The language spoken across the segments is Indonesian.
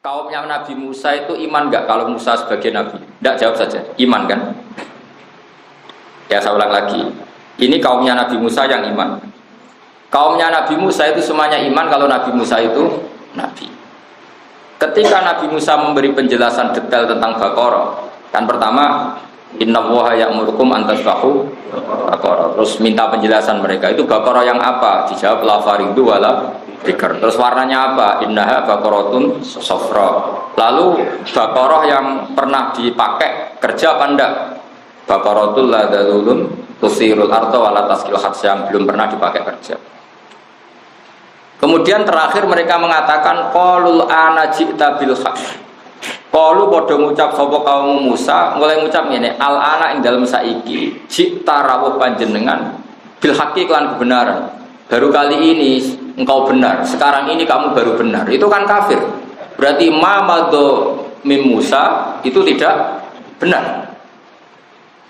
kaumnya Nabi Musa itu iman nggak kalau Musa sebagai Nabi? Tidak, jawab saja. Iman kan? Ya saya ulang lagi. Ini kaumnya Nabi Musa yang iman. Kaumnya Nabi Musa itu semuanya iman kalau Nabi Musa itu Nabi. Ketika Nabi Musa memberi penjelasan detail tentang Baqarah, kan pertama innallaha ya'murukum an tasbahu Baqarah. Terus minta penjelasan mereka itu Baqarah yang apa? Dijawab la faridu wala dzikr. Terus warnanya apa? Innaha baqaratun safra. Lalu Baqarah yang pernah dipakai kerja apa enggak? Baqaratul la dalulun tusirul arda wala taskil hats, yang belum pernah dipakai kerja. Kemudian terakhir mereka mengatakan qalul ana ji'ta bil haqq. Qalu padha ngucap sapa kaum Musa, mulai ngucap ngene, al ana ing dalem saiki ji'ta rawuh panjenengan bil haqqi kelan kebenaran. Baru kali ini engkau benar, sekarang ini kamu baru benar. Itu kan kafir. Berarti ma madho mim Musa itu tidak benar.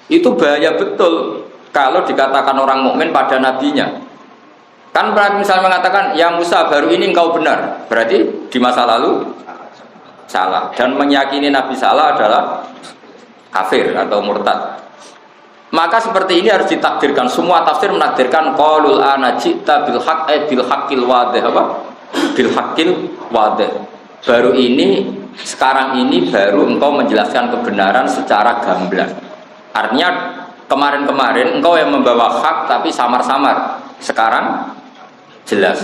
Itu bahaya betul kalau dikatakan orang mukmin pada nabinya. Kan misalnya mengatakan ya Musa baru ini engkau benar, berarti di masa lalu salah, dan meyakini Nabi salah adalah kafir atau murtad. Maka seperti ini harus ditakdirkan. Semua tafsir menakdirkan qaulul ana ji'ta bil haqq bil haqqil wadih, apa? Bil haqqil wadih. Baru ini, sekarang ini baru engkau menjelaskan kebenaran secara gamblang. Artinya kemarin-kemarin engkau yang membawa hak tapi samar-samar. Sekarang jelas.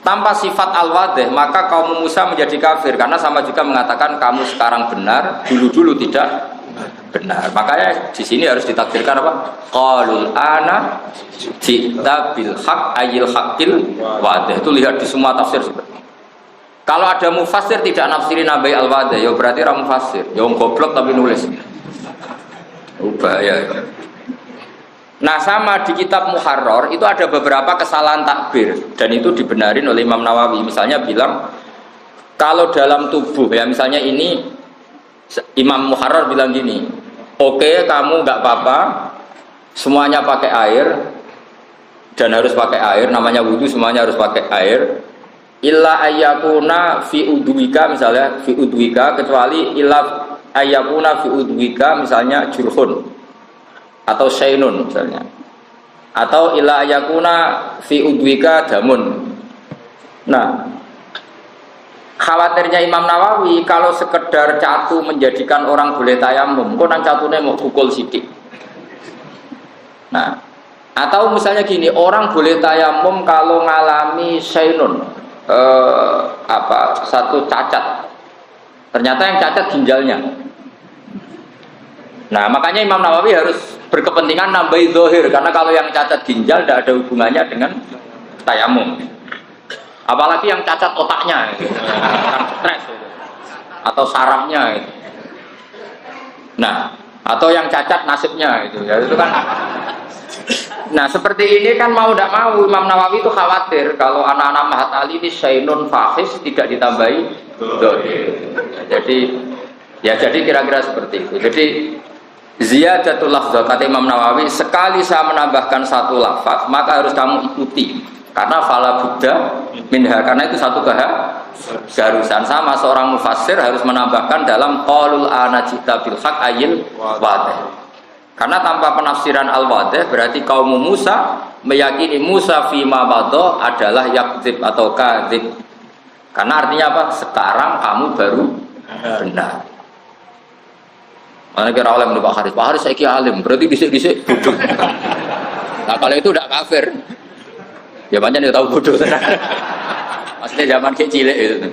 Tanpa sifat al-wadih, maka kaum Musa menjadi kafir karena sama juga mengatakan kamu sekarang benar, dulu-dulu tidak benar. Makanya di sini harus ditakdirkan apa? Qalul ana ji'ta bil haqq ayil haqqil wadih. Itu lihat di semua tafsir seperti itu. Kalau ada mufassir tidak nafsirin nabai al-wadih, ya berarti ra mufassir. Ya goblok tapi nulis. Bahaya. Nah sama di kitab Muharrar itu ada beberapa kesalahan takbir dan itu dibenarin oleh Imam Nawawi. Misalnya bilang kalau dalam tubuh ya, misalnya ini Imam Muharrar bilang gini, oke, kamu nggak apa-apa semuanya pakai air dan harus pakai air, namanya wudhu semuanya harus pakai air, illa ayyakuna fi udwika, misalnya fi udwika, kecuali illa ayyakuna fi udwika misalnya jurhun atau syainun misalnya, atau ila ayakuna fi udwika damun. Nah, khawatirnya Imam Nawawi kalau sekedar catu menjadikan orang boleh tayamum, kok nang catune mau pukul sidik. Nah, atau misalnya gini, orang boleh tayamum kalau ngalami syainun, satu cacat. Ternyata yang cacat ginjalnya. Nah, makanya Imam Nawawi harus berkepentingan nambahi zahir, karena kalau yang cacat ginjal tidak ada hubungannya dengan tayamum. Apalagi yang cacat otaknya, stres, atau sarafnya. Nah, atau yang cacat nasibnya itu, ya itu kan. Nah, seperti ini kan mau tidak mau Imam Nawawi itu khawatir kalau anak-anak Mahat Ali ini syainun fahis tidak ditambahi zahir. Jadi kira-kira seperti itu. Jadi ziyadatul lafzah, kata Imam Nawawi, sekali saya menambahkan satu lafaz maka harus kamu ikuti karena fala buddha minha, karena itu satu keharusan. Sama seorang mufassir harus menambahkan dalam qaulul ana ji'ta bil haqq ayil wadih, karena tanpa penafsiran al-wadih berarti kaum Musa meyakini Musa fima badha adalah yakdzib atau kadzib, karena artinya apa? Sekarang kamu baru benar. Mana kira oleh Pak Haris saya kira alim, berarti disik-disik bodoh. Nah kalau itu udah kafir, ya banyak dia tahu bodoh. Maksudnya zaman kecil itu.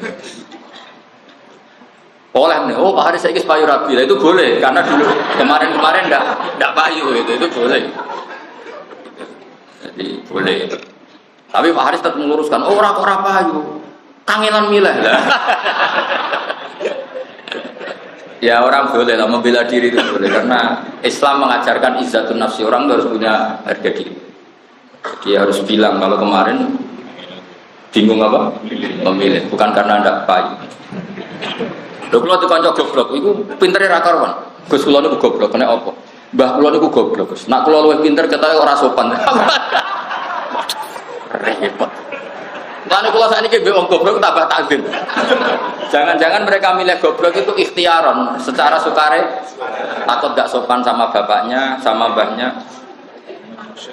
Oleh nih, oh Pak Haris saya kira payu rabi, itu boleh, karena dulu kemarin enggak payu itu boleh. Jadi boleh. Tapi Pak Haris tetap meluruskan, oh orang payu, kangenan milah. Ya orang boleh lah membela diri itu boleh, karena Islam mengajarkan izzatun nafsi, orang harus punya harga diri. Dia harus bilang kalau kemarin bingung apa? Memilih, bukan karena ndak payu. Lho kula dikonco goblok iku pintere ra karuan. Gus kula niku goblok kena apa? Mbah kula niku goblok, Gus. Nak kula luwih pinter ketoke ora sopan. Repot. Lan kula sakniki mbek wong goblok tambah takzim. Jangan-jangan mereka milih goblok itu ikhtiaron, secara sukare, takut gak sopan sama bapaknya, sama mbahnya.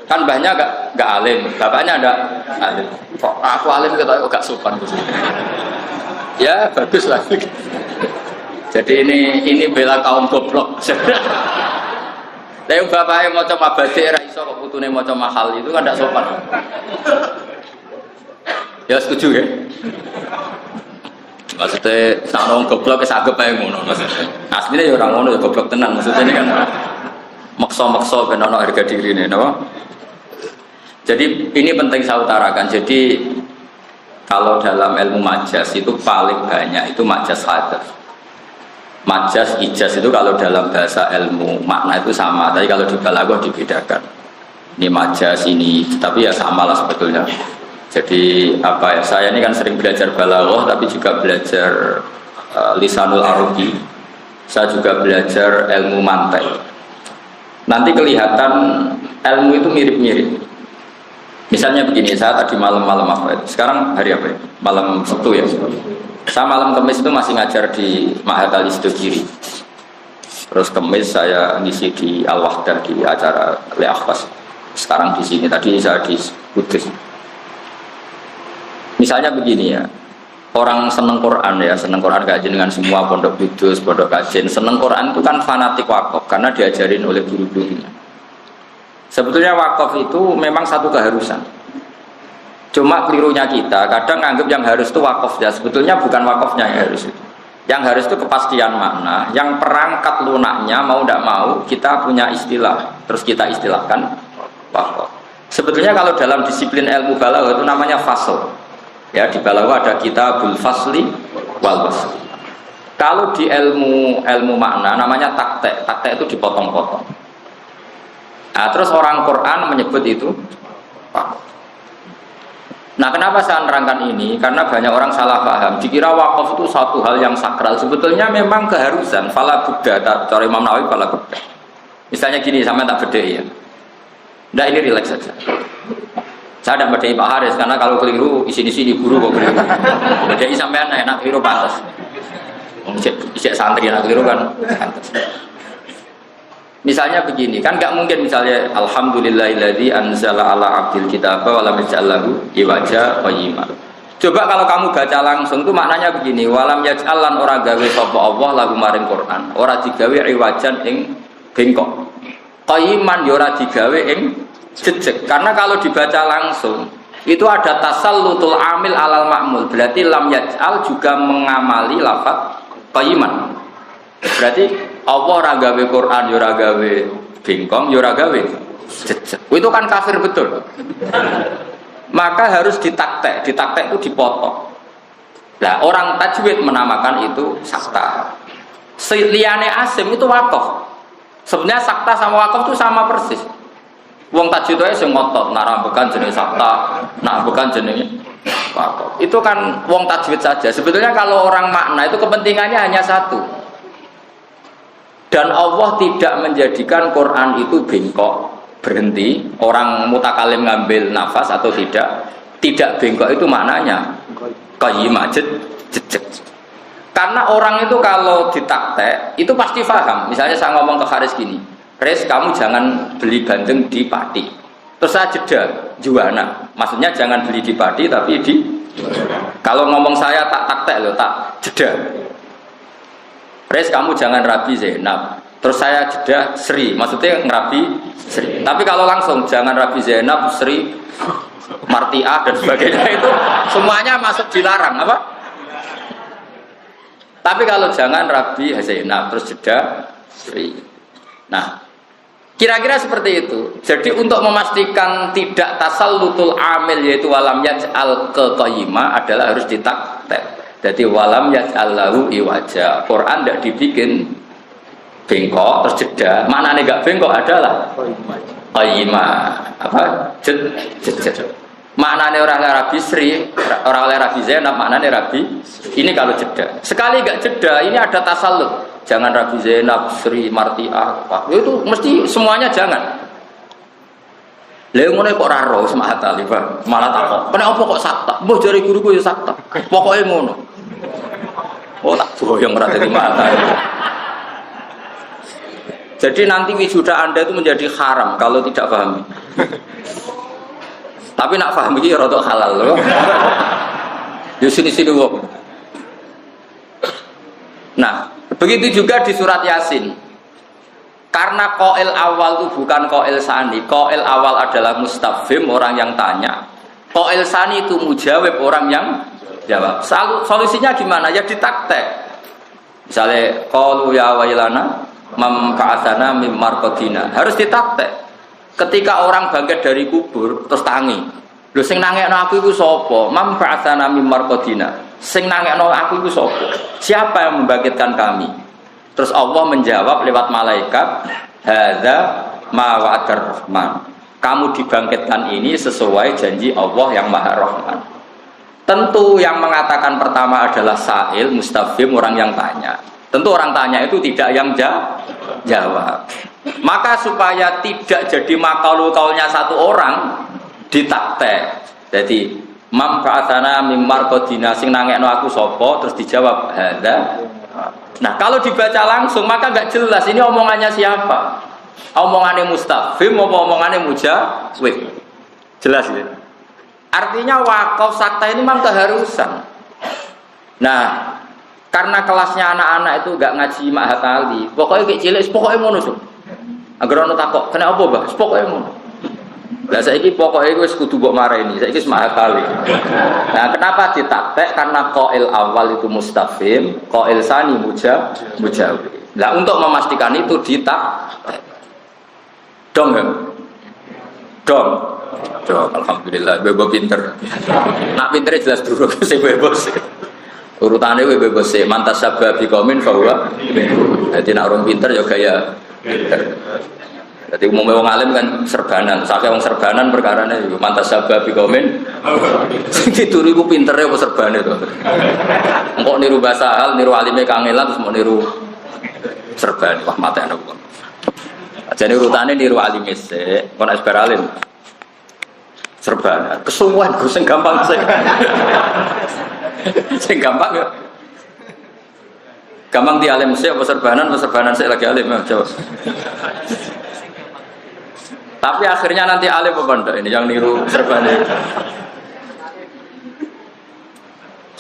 Kan mbahnya gak alim, bapaknya ada alim. Kok aku alim kita gak sopan. Ya bagus lah. Jadi ini bela kaum goblok. Tapi bapaknya mau coba badik, raiso kok putune mau coba mahal itu kan gak sopan. Ya setuju ya. Maksudnya sanong goblok kesagep ae ngono maksudnya. Asline ya ora ngono ya goblok tenan maksudnya ini kan maksa-maksa ben ana harga dirine napa. Jadi ini penting saya utarakan. Jadi kalau dalam ilmu majas itu paling banyak itu majas hadaf. Majas ijaz itu kalau dalam bahasa ilmu makna itu sama, tapi kalau di balaghah dibedakan. Ini majas ini, tapi ya sama lah sebetulnya. Jadi apa ya? Saya ini kan sering belajar balaghah, tapi juga belajar lisanul arabi. Saya juga belajar ilmu mantek. Nanti kelihatan ilmu itu mirip-mirip. Misalnya begini, saya tadi malam-malam apa itu? Sekarang hari apa ya? Malam Sabtu ya. Saya malam Kamis itu masih ngajar di Ma'had Al-Istogiri. Terus Kamis saya ngisi di Al-Wahdah di acara Le-Akhbas. Sekarang di sini, tadi saya di Kudus. Misalnya begini ya, orang seneng Quran ya, seneng Quran kajian dengan semua pondok Kudus, pondok kajian, seneng Quran itu kan fanatik wakaf karena diajarin oleh guru-gurunya. Sebetulnya wakaf itu memang satu keharusan. Cuma kelirunya kita, kadang anggap yang harus itu wakafnya, sebetulnya bukan wakafnya yang harus itu. Yang harus itu kepastian makna, yang perangkat lunaknya mau tidak mau kita punya istilah, terus kita istilahkan wakaf. Sebetulnya kalau dalam disiplin ilmu balaghah itu namanya fasl. Ya di balaghah ada kitabul fasli wal wasli. Kalau di ilmu makna namanya taktek. Taktek itu dipotong-potong. Nah, terus orang Quran menyebut itu wakaf. Nah, kenapa saya nerangkan ini? Karena banyak orang salah paham. Dikira wakaf itu satu hal yang sakral. Sebetulnya memang keharusan. Fala budda, cara Imam Nawawi fala budda. Misalnya gini, sampai tak beda ya. Nah, ini relax saja. Saya tidak bedai Pak Haris karena kalau keliru isi-isi guru kok keliru. Bedai sampean enak keliru pantas. Isek santri enak keliru kan pantas. Misalnya begini, kan nggak mungkin misalnya alhamdulillahilladzi anzala ala abdil kitaba wa lam yaj'al lahu iwaja qayyima. Coba kalau kamu baca langsung itu maknanya begini, walam yaj'al lan ora gawe sapa Allah lahu maring Quran, ora digawe iwajan ing bengkok. Qayyiman ya ora digawe ing jejeg. Karena kalau dibaca langsung itu ada tasallutul amil alal ma'mul, berarti lam yaj'al juga mengamali lafaz qayyiman. Berarti Allah ora gawe Quran ya ora gawe bengkong ya ora gawe jejeg. Itu kan kafir betul. Maka harus ditaktek itu dipotong. Nah, orang tajwid menamakan itu sakta. Liyane asim itu wakaf. Sebenarnya sakta sama wakaf itu sama persis. Wong tajwid itu sing ngotot, nak bukan jenis sakta, nak bukan jenis wakaf. Itu kan wong tajwid saja. Sebetulnya kalau orang makna itu kepentingannya hanya satu. Dan Allah tidak menjadikan Quran itu bengkok, berhenti. Orang mutakalim ngambil nafas atau tidak bengkok itu maknanya qayyimah jejeg. Karena orang itu kalau ditaktek itu pasti paham. Misalnya saya ngomong ke Haris gini, Haris kamu jangan beli bandeng di Pati. Terus saya jeda juana. Maksudnya jangan beli di Pati tapi di. Kalau ngomong saya tak taktek loh, tak jeda. Haris kamu jangan Rabi Zainab. Terus saya jeda Sri, maksudnya ngerabi Sri. Tapi kalau langsung jangan Rabi Zainab, Sri, Martiah dan sebagainya itu semuanya masuk dilarang apa? Tapi kalau jangan Rabi Zainab terus jeda Sri. Nah, kira-kira seperti itu. Jadi untuk memastikan tidak tasallutul amil yaitu walam yaj'al ke qayyimah adalah harus ditaktek. Jadi walam yaj'allahu iwaja. Quran tidak dibikin bengkok terus jeda. Maknanya enggak bengkok adalah qayyimah. Apa? Jed. Maknanya orang Arabi Sri, orang Arabi Zainab, maknanya Arabi. Ini kalau jeda. Sekali enggak jeda, ini ada tasallut. Jangan Rabi Zainab, Sri, Martiah. Itu mesti semuanya jangan. Lha ngono kok ora ro sama hati malah takok. Kenapa kok sakta? Mbah jare guruku ya sakta. Pokoke ngono. boyong ora dadi mata. Jadi nanti wisuda Anda itu menjadi haram kalau tidak paham. Tapi nak paham iki rada halal loh. Yo sini-sini wong. Nah, begitu juga di surat Yasin. Karena qail awal itu bukan qail sani. Qail awal adalah mustafhim, orang yang tanya. Qail sani itu mujawab, orang yang jawab. Solusinya gimana? Ya ditaktek. Misalnya qalu ya wailana mam ka'atsana mim marqadina. Harus ditaktek. Ketika orang bangkit dari kubur terus tangi. Lho sing nangekno aku iku sapa? Mam ka'atsana mim marqadina. Sing nangekno aku iku sapa? Siapa yang membangkitkan kami? Terus Allah menjawab lewat malaikat, hadza ma wa'adar rahman. Kamu dibangkitkan ini sesuai janji Allah yang Maha Rahman. Tentu yang mengatakan pertama adalah sa'il, mustafhim, orang yang tanya. Tentu orang tanya itu tidak yang jawab. Maka supaya tidak jadi makaul-kaulnya satu orang, ditaktek. Jadi mam ka'atsana mim marqadina, sing nangekno aku sapa? Terus dijawab hadza. Nah kalau dibaca langsung maka nggak jelas ini omongannya siapa, omongannya mustafhim apa omongannya mujawib. Jelas ya. Artinya wakaf sakta ini memang keharusan. Nah karena kelasnya anak-anak itu nggak ngaji mahatali, pokoknya kayak cilik, pokoknya ngono tuh. Agar orang takut, kenapa bah? Pokoknya ngono. Lah saiki pokoknya wis kudu mbok mareni, saiki wis mahakali. Nah, kenapa ditaktek? Karena qail awal itu mustafhim, qail sani mujawib. Nah, untuk memastikan itu ditaktek. Dong ya? Dong. Alhamdulillah, bebo pinter. Nak pinternya jelas dulu sing bebos. Urutannya bebos sih, mantas sabab bikomin bahwa. Jadi nak orang pinter ya gaya pinter. Jadi umumnya wong alim kan serbanan, saking wong serbanan perkarane iku mantas sabab bikomin. Sing dituru iku pintere apa serbane to. Engko niru bahasa hal, niru alime kangelan terus mau niru serban. Wah matene kok. Ajane urutane niru alime sik, kon asbar alim. Serbanan, kesuwen Gus sing gampang sik. Sing gampang ya. Gampang di alim sik apa serbanan sik lagi alim coba. Tapi akhirnya nanti alim apa enggak ini yang niru serban ini.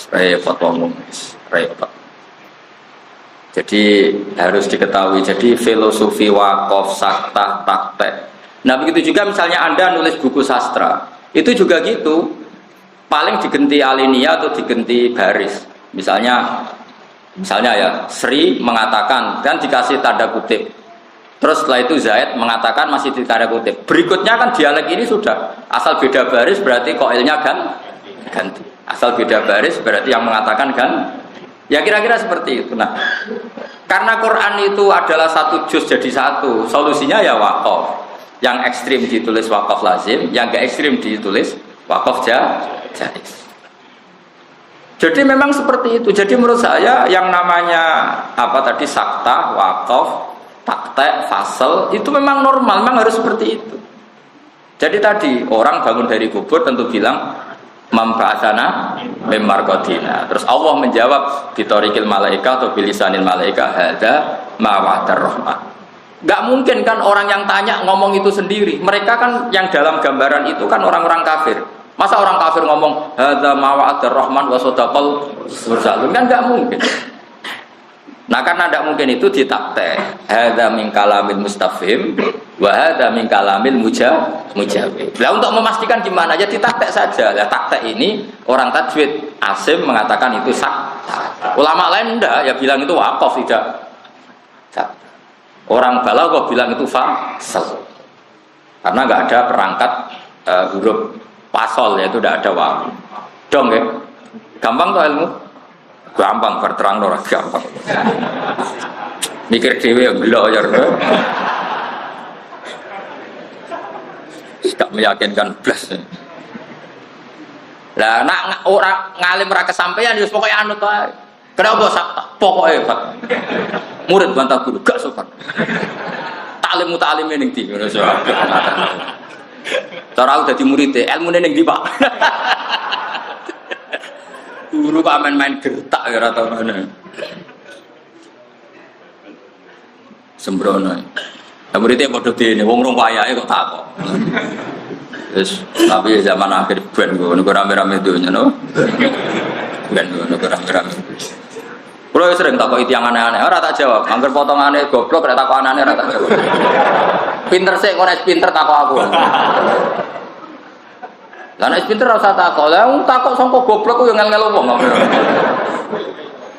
Repot ngomong, repot. Jadi harus diketahui. Jadi filosofi wakaf, sakta, taktek. Nah begitu juga misalnya Anda nulis buku sastra, itu juga gitu. Paling diganti alinea atau diganti baris. Misalnya ya Sri mengatakan dan dikasih tanda kutip. Terus setelah itu Zaid mengatakan masih di tanda kutip. Berikutnya kan dialek ini sudah asal beda baris berarti koilnya kan ganti. Asal beda baris berarti yang mengatakan kan. Ya kira-kira seperti itu. Nah, karena Quran itu adalah satu juz jadi satu. Solusinya ya wakaf. Yang ekstrim ditulis wakaf lazim, yang gak ekstrim ditulis wakaf jaiz. Jadi memang seperti itu. Jadi menurut saya yang namanya apa tadi sakta, wakaf, taktek, fasal itu memang normal, memang harus seperti itu. Jadi tadi orang bangun dari kubur tentu bilang mamba'atsana mim marqadina. Terus Allah menjawab bitorikil malaika atau bilisanil malaika hadza ma wa'adar rahman. Gak mungkin kan orang yang tanya ngomong itu sendiri. Mereka kan yang dalam gambaran itu kan orang-orang kafir. Masa orang kafir ngomong hadza ma wa'adar rahman wa sadaqal mursalun, kan gak mungkin. Nah karena tidak mungkin itu ditaktek. Hadza min kalamil mustafhim wa hadza min kalamil mujawib. Nah untuk memastikan gimana ya ditaktek saja. Lah taktek ini orang tajwid Asim mengatakan itu sakta. Ulama lain enggak ya bilang itu waqaf tidak. Orang balaghah bilang itu fasal. Karena enggak ada perangkat huruf pasol yaitu tidak ada waw. Dong ya. Gampang tuh ilmu. Gampang berterang ora gampang. Mikir dhewe gelo ya. Gak meyakinkan blas. Lah nak ora ngalim ora kesampaian ya pokoke anut ae. Kenapa sakta? Pokoke Pak. Murid bantah guru gak sopan. Taklim mutalim ning ndi ngono so. Cara aku dadi murid ilmune ning ndi Pak? Guru kok main-main gertak ya ora tau ngene. Sembrono. Lah muridé padha dene wong rong wayahe kok takok. Terus tapi zaman akhir ben ngono rame-rame donya no. Ben ngono rame-rame. Kulo sering takok tiang aneh-aneh ora tak jawab. Angger potongane goblok ora takok aneh ora tak jawab. Pinter sik kok nek pinter takok aku. Lah nek pinter ora usah takok. Lah takok sangko goblok ku yo ngel-ngel wong.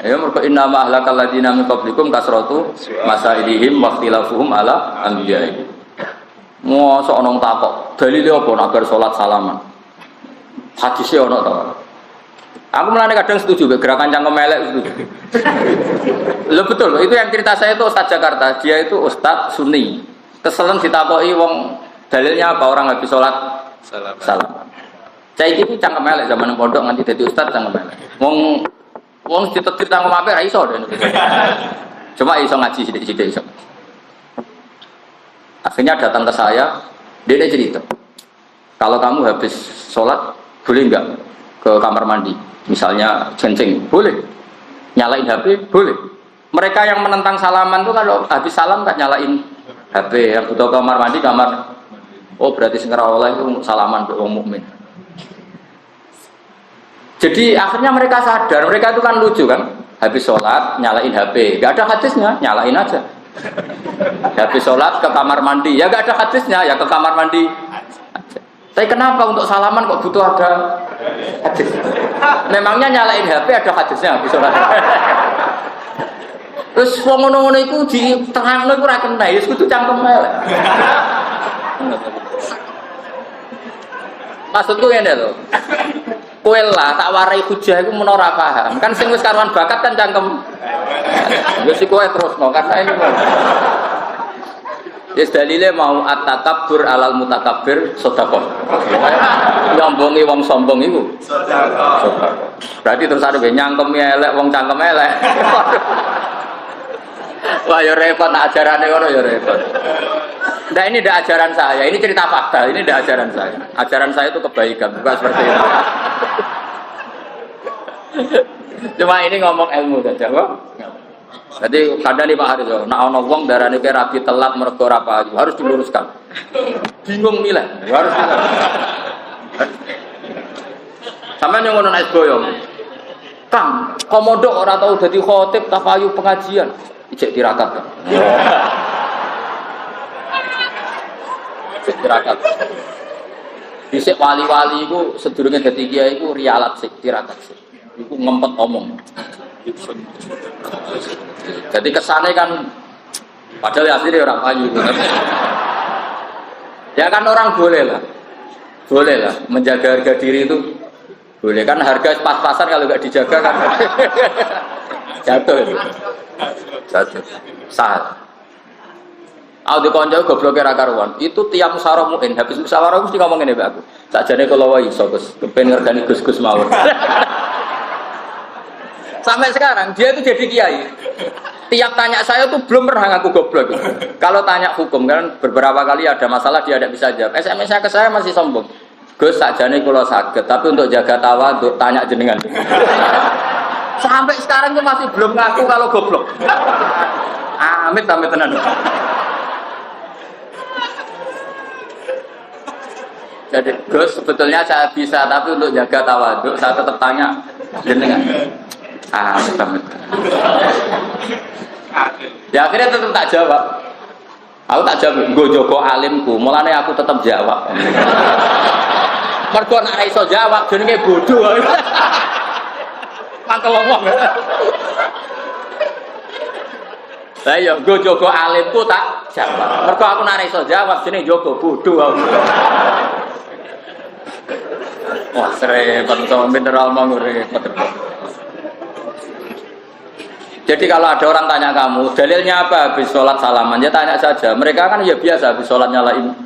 Ya mergo inna ma ahlakal ladina min qablikum kasratu masailihim wa ikhtilafuhum ala anbiya'i. Mosok ana takok, dalile apa nek bar salat salaman? Hadise ana to. Aku mulane kadang setuju gerakan cangkem elek setuju. Lho betul, itu yang cerita saya itu Ustaz Jakarta, dia itu Ustaz Sunni. Keselen ditakoki wong dalilnya apa orang habis salat salaman. Saya itu cangkem elek zaman pondok nganti dadi ustaz cangkem elek. Wong ditetir tanggung mape ra iso den. Cuma iso ngaji sithik-sithik iso. Akhirnya datang ke saya, dia cerita. Kalau kamu habis sholat, boleh enggak ke kamar mandi? Misalnya kencing, boleh. Nyalain HP, boleh. Mereka yang menentang salaman tuh kalau habis salam kan nyalain HP. Yang butuh kamar mandi, kamar. Oh berarti segera oleh itu salaman untuk orang mukmin. Jadi akhirnya mereka sadar, mereka itu kan lucu kan, habis sholat nyalain HP, gak ada hadisnya, nyalain aja. Habis sholat ke kamar mandi, ya gak ada hadisnya, ya ke kamar mandi. Tapi kenapa untuk salaman kok butuh ada hadis? Memangnya nyalain HP ada hadisnya habis sholat. Terus ngono-ngono itu di tengah-tengah itu rakyat naik, itu cangkem elek. Maksudku ini loh. Kowe lah tak warai hujah iku menawa ora paham. Kan sing wis karuan bakat kan cangkem. Wis kowe terusno karena ini. Wis dalile mau at-takabbur alal mutakabbir sedekah. Nyombongi wong sombong iku sedekah. Berarti terus ada nyangkem elek wong cangkem elek. Wah ya repot ajarane ngono ya repot. Nah ini tidak ajaran saya, ini cerita fakta, ini tidak ajaran saya. Ajaran saya itu kebaikan, bukan seperti itu. Cuma ini ngomong ilmu saja, kok. Jadi kadang nih Pak Haris, nak ono wong darane ke rapi telat mergo ora payu, harus diluruskan. Bingung milih, harus diluruskan. Sampeyan yang ngono nek boyong. Kang, komodo ora tau dadi khotib ta payu pengajian, ijek tirakat. Tirakat. Dhisik wali-wali iku sedurunge dadi kiai iku rialat sik tirakat sik. Iku ngempet omong. Jadi kesane kan padahal asline ora payu. Ya kan orang boleh lah. Boleh lah menjaga harga diri itu. Boleh kan harga pas-pasan kalau enggak dijaga kan jatuh. Jatuh. Sah. Aku dikonco goblok ra karuan. Itu tiap musyawarah mukmin, habis musyawarah mesti ngomong ngene aku. Sakjane kalau wae iso Gus, kepen ngergani Gus-gus mawon. Sampai sekarang dia itu jadi kiai. Tiap tanya saya tuh belum pernah ngaku goblok. Kalau tanya hukum kan beberapa kali ada masalah dia tidak bisa jawab. SMS-nya ke saya masih sombong. Gus sakjane kula saged, tapi untuk jaga tawadhu tanya jenengan. Sampai sekarang tuh masih belum ngaku kalau goblok. Amit tenan. Jadi Gus sebetulnya saya bisa, tapi untuk jaga tawadhu saya tetap tanya jenengan. Amit. Ya akhirnya tetap tak jawab. Aku tak jawab, nggo jaga alimku, mulane aku tetap jawab. Mergo nek ora iso jawab jenenge bodoh. Mangkel wong. Lah ya nggo jaga alimku tak jawab. Mergo aku nek ora iso jawab jenenge jaga bodoh. Wah, repot sama mineral mau repot. Jadi kalau ada orang tanya kamu, dalilnya apa habis sholat salaman? Ya tanya saja. Mereka kan ya biasa habis sholat nyalain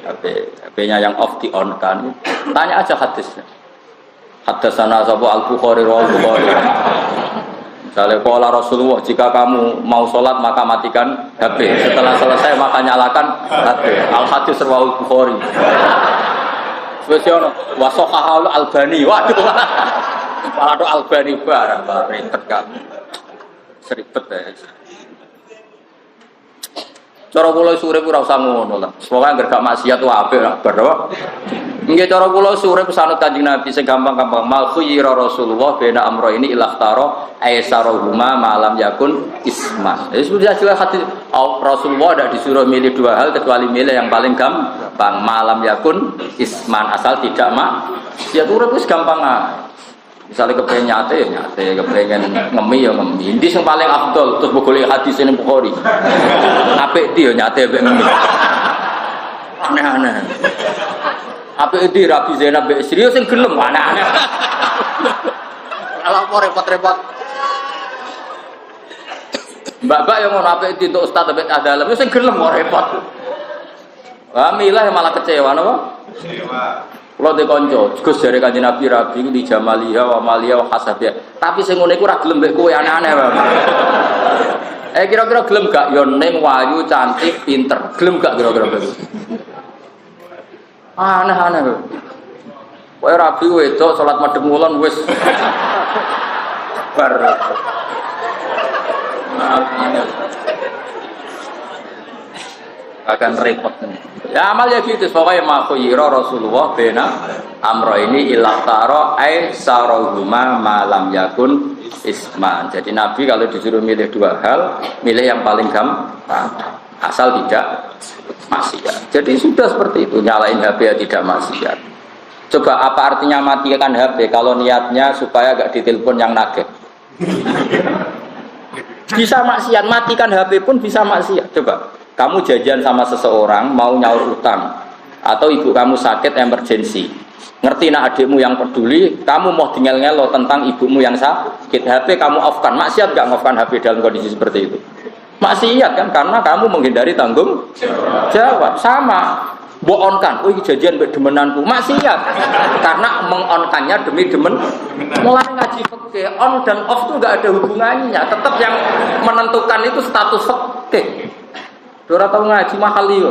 HP-nya yang off di on kan. Tanya aja hadisnya. Haddatsana sabu al-Bukhari wa al-Bukhari. Misalnya qala Rasulullah, jika kamu mau sholat maka matikan HP. Setelah selesai maka nyalakan HP. Al-Hadis riwayat Bukhari. Spesial wasokahal Albani. Waduh. Kalau Albani barang ribet kan. Seribet ya. Cara kula urip ora usah ngono lah. Pokoke anggere gak maksiat wae apik lah bar. Nggih cara kula urip sanut Kanjeng Nabi sing gampang-gampang mal khuyira Rasulullah bena amro ini ilahtaro aisarahuma malam yakun isma. Ya sudah jelas hati Rasulullah tidak disuruh milih dua hal kecuali milih yang paling gampang malam yakun isman asal tidak ya urip wis gampang ae. Misalnya kepengen nyate, kepengen ngemi ya ngemi. Ini yang paling afdol terus boleh hadis ini Bukhari. Apik dia nyate apik ngemi. Aneh-aneh. Apik di Rabi Zainab serius yang gelem aneh-aneh. Kalau kok repot-repot. Mbak-mbak yang ngono apik di untuk ustaz apik dalam sing gelem kok repot. Milah yang malah kecewa napa? Kecewa. Kalau di konco, Gus dari Kanjeng Nabi Rabi di Jamaliha wa Malia wa Hasabia. Tapi sing ngene iku ora gelem mbek kowe aneh-aneh wae. Kira-kira gelem gak yo ning wayu cantik pinter. Gelem gak kira-kira begitu? Aneh-aneh wae. Kowe Rabi wedok salat madhep ngulon wis bar. Akan repot. Ya amal ya gitu, pokoknya makhuyira Rasulullah bena amro ini ilaktaro aisarahuma malam yakun isman. Jadi Nabi kalau disuruh milih dua hal, milih yang paling gampang asal tidak maksiat. Jadi sudah seperti itu, nyalain HP ya tidak maksiat. Coba apa artinya matikan HP kalau niatnya supaya gak ditelepon yang nagih? Bisa maksiat, matikan HP pun bisa maksiat. Coba kamu janjian sama seseorang mau nyaur utang atau ibu kamu sakit emergensi, ngerti nak adikmu yang peduli, kamu mau tinggal-ngelo tentang ibumu yang sakit, HP kamu off-kan, maksiat gak off-kan HP dalam kondisi seperti itu? Maksiat kan, karena kamu menghindari tanggung jawab. Sama on-kan, oh ini janjian demenanku, maksiat karena meng-on-kannya demi demen. Mulai ngaji fikih, on dan off itu gak ada hubungannya, tetap yang menentukan itu status fikih. Dora tahu ngaji mahal yo.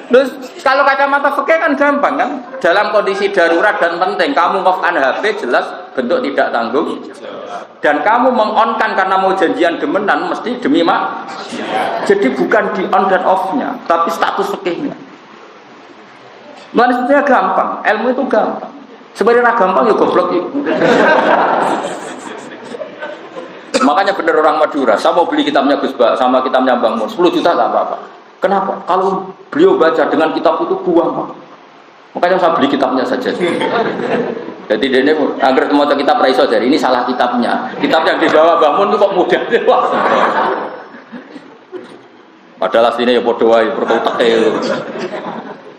Terus kalau kacamata fikih kan gampang kan? Dalam kondisi darurat dan penting, kamu off-kan HP jelas bentuk tidak tanggung. Dan kamu meng-on-kan karena mau janjian demenan mesti demi mak. Jadi bukan di on dan off-nya, tapi status fikihnya. Maksudnya gampang, ilmu itu gampang. Sebenarnya gampang ya goblok itu. Makanya bener orang Madura, saya mau beli kitabnya Gus Ba sama kitabnya Bang Mun, 10 juta tak apa-apa. Kenapa? Kalau beliau baca dengan kitab itu buang, Pak. Makanya saya beli kitabnya saja. Jadi dia ini agar mau kitab raiso dari ini salah kitabnya. Kitab yang dibawa Bang Mun itu kok mudah. Padahal aslinya ya bodoh wae, prototek.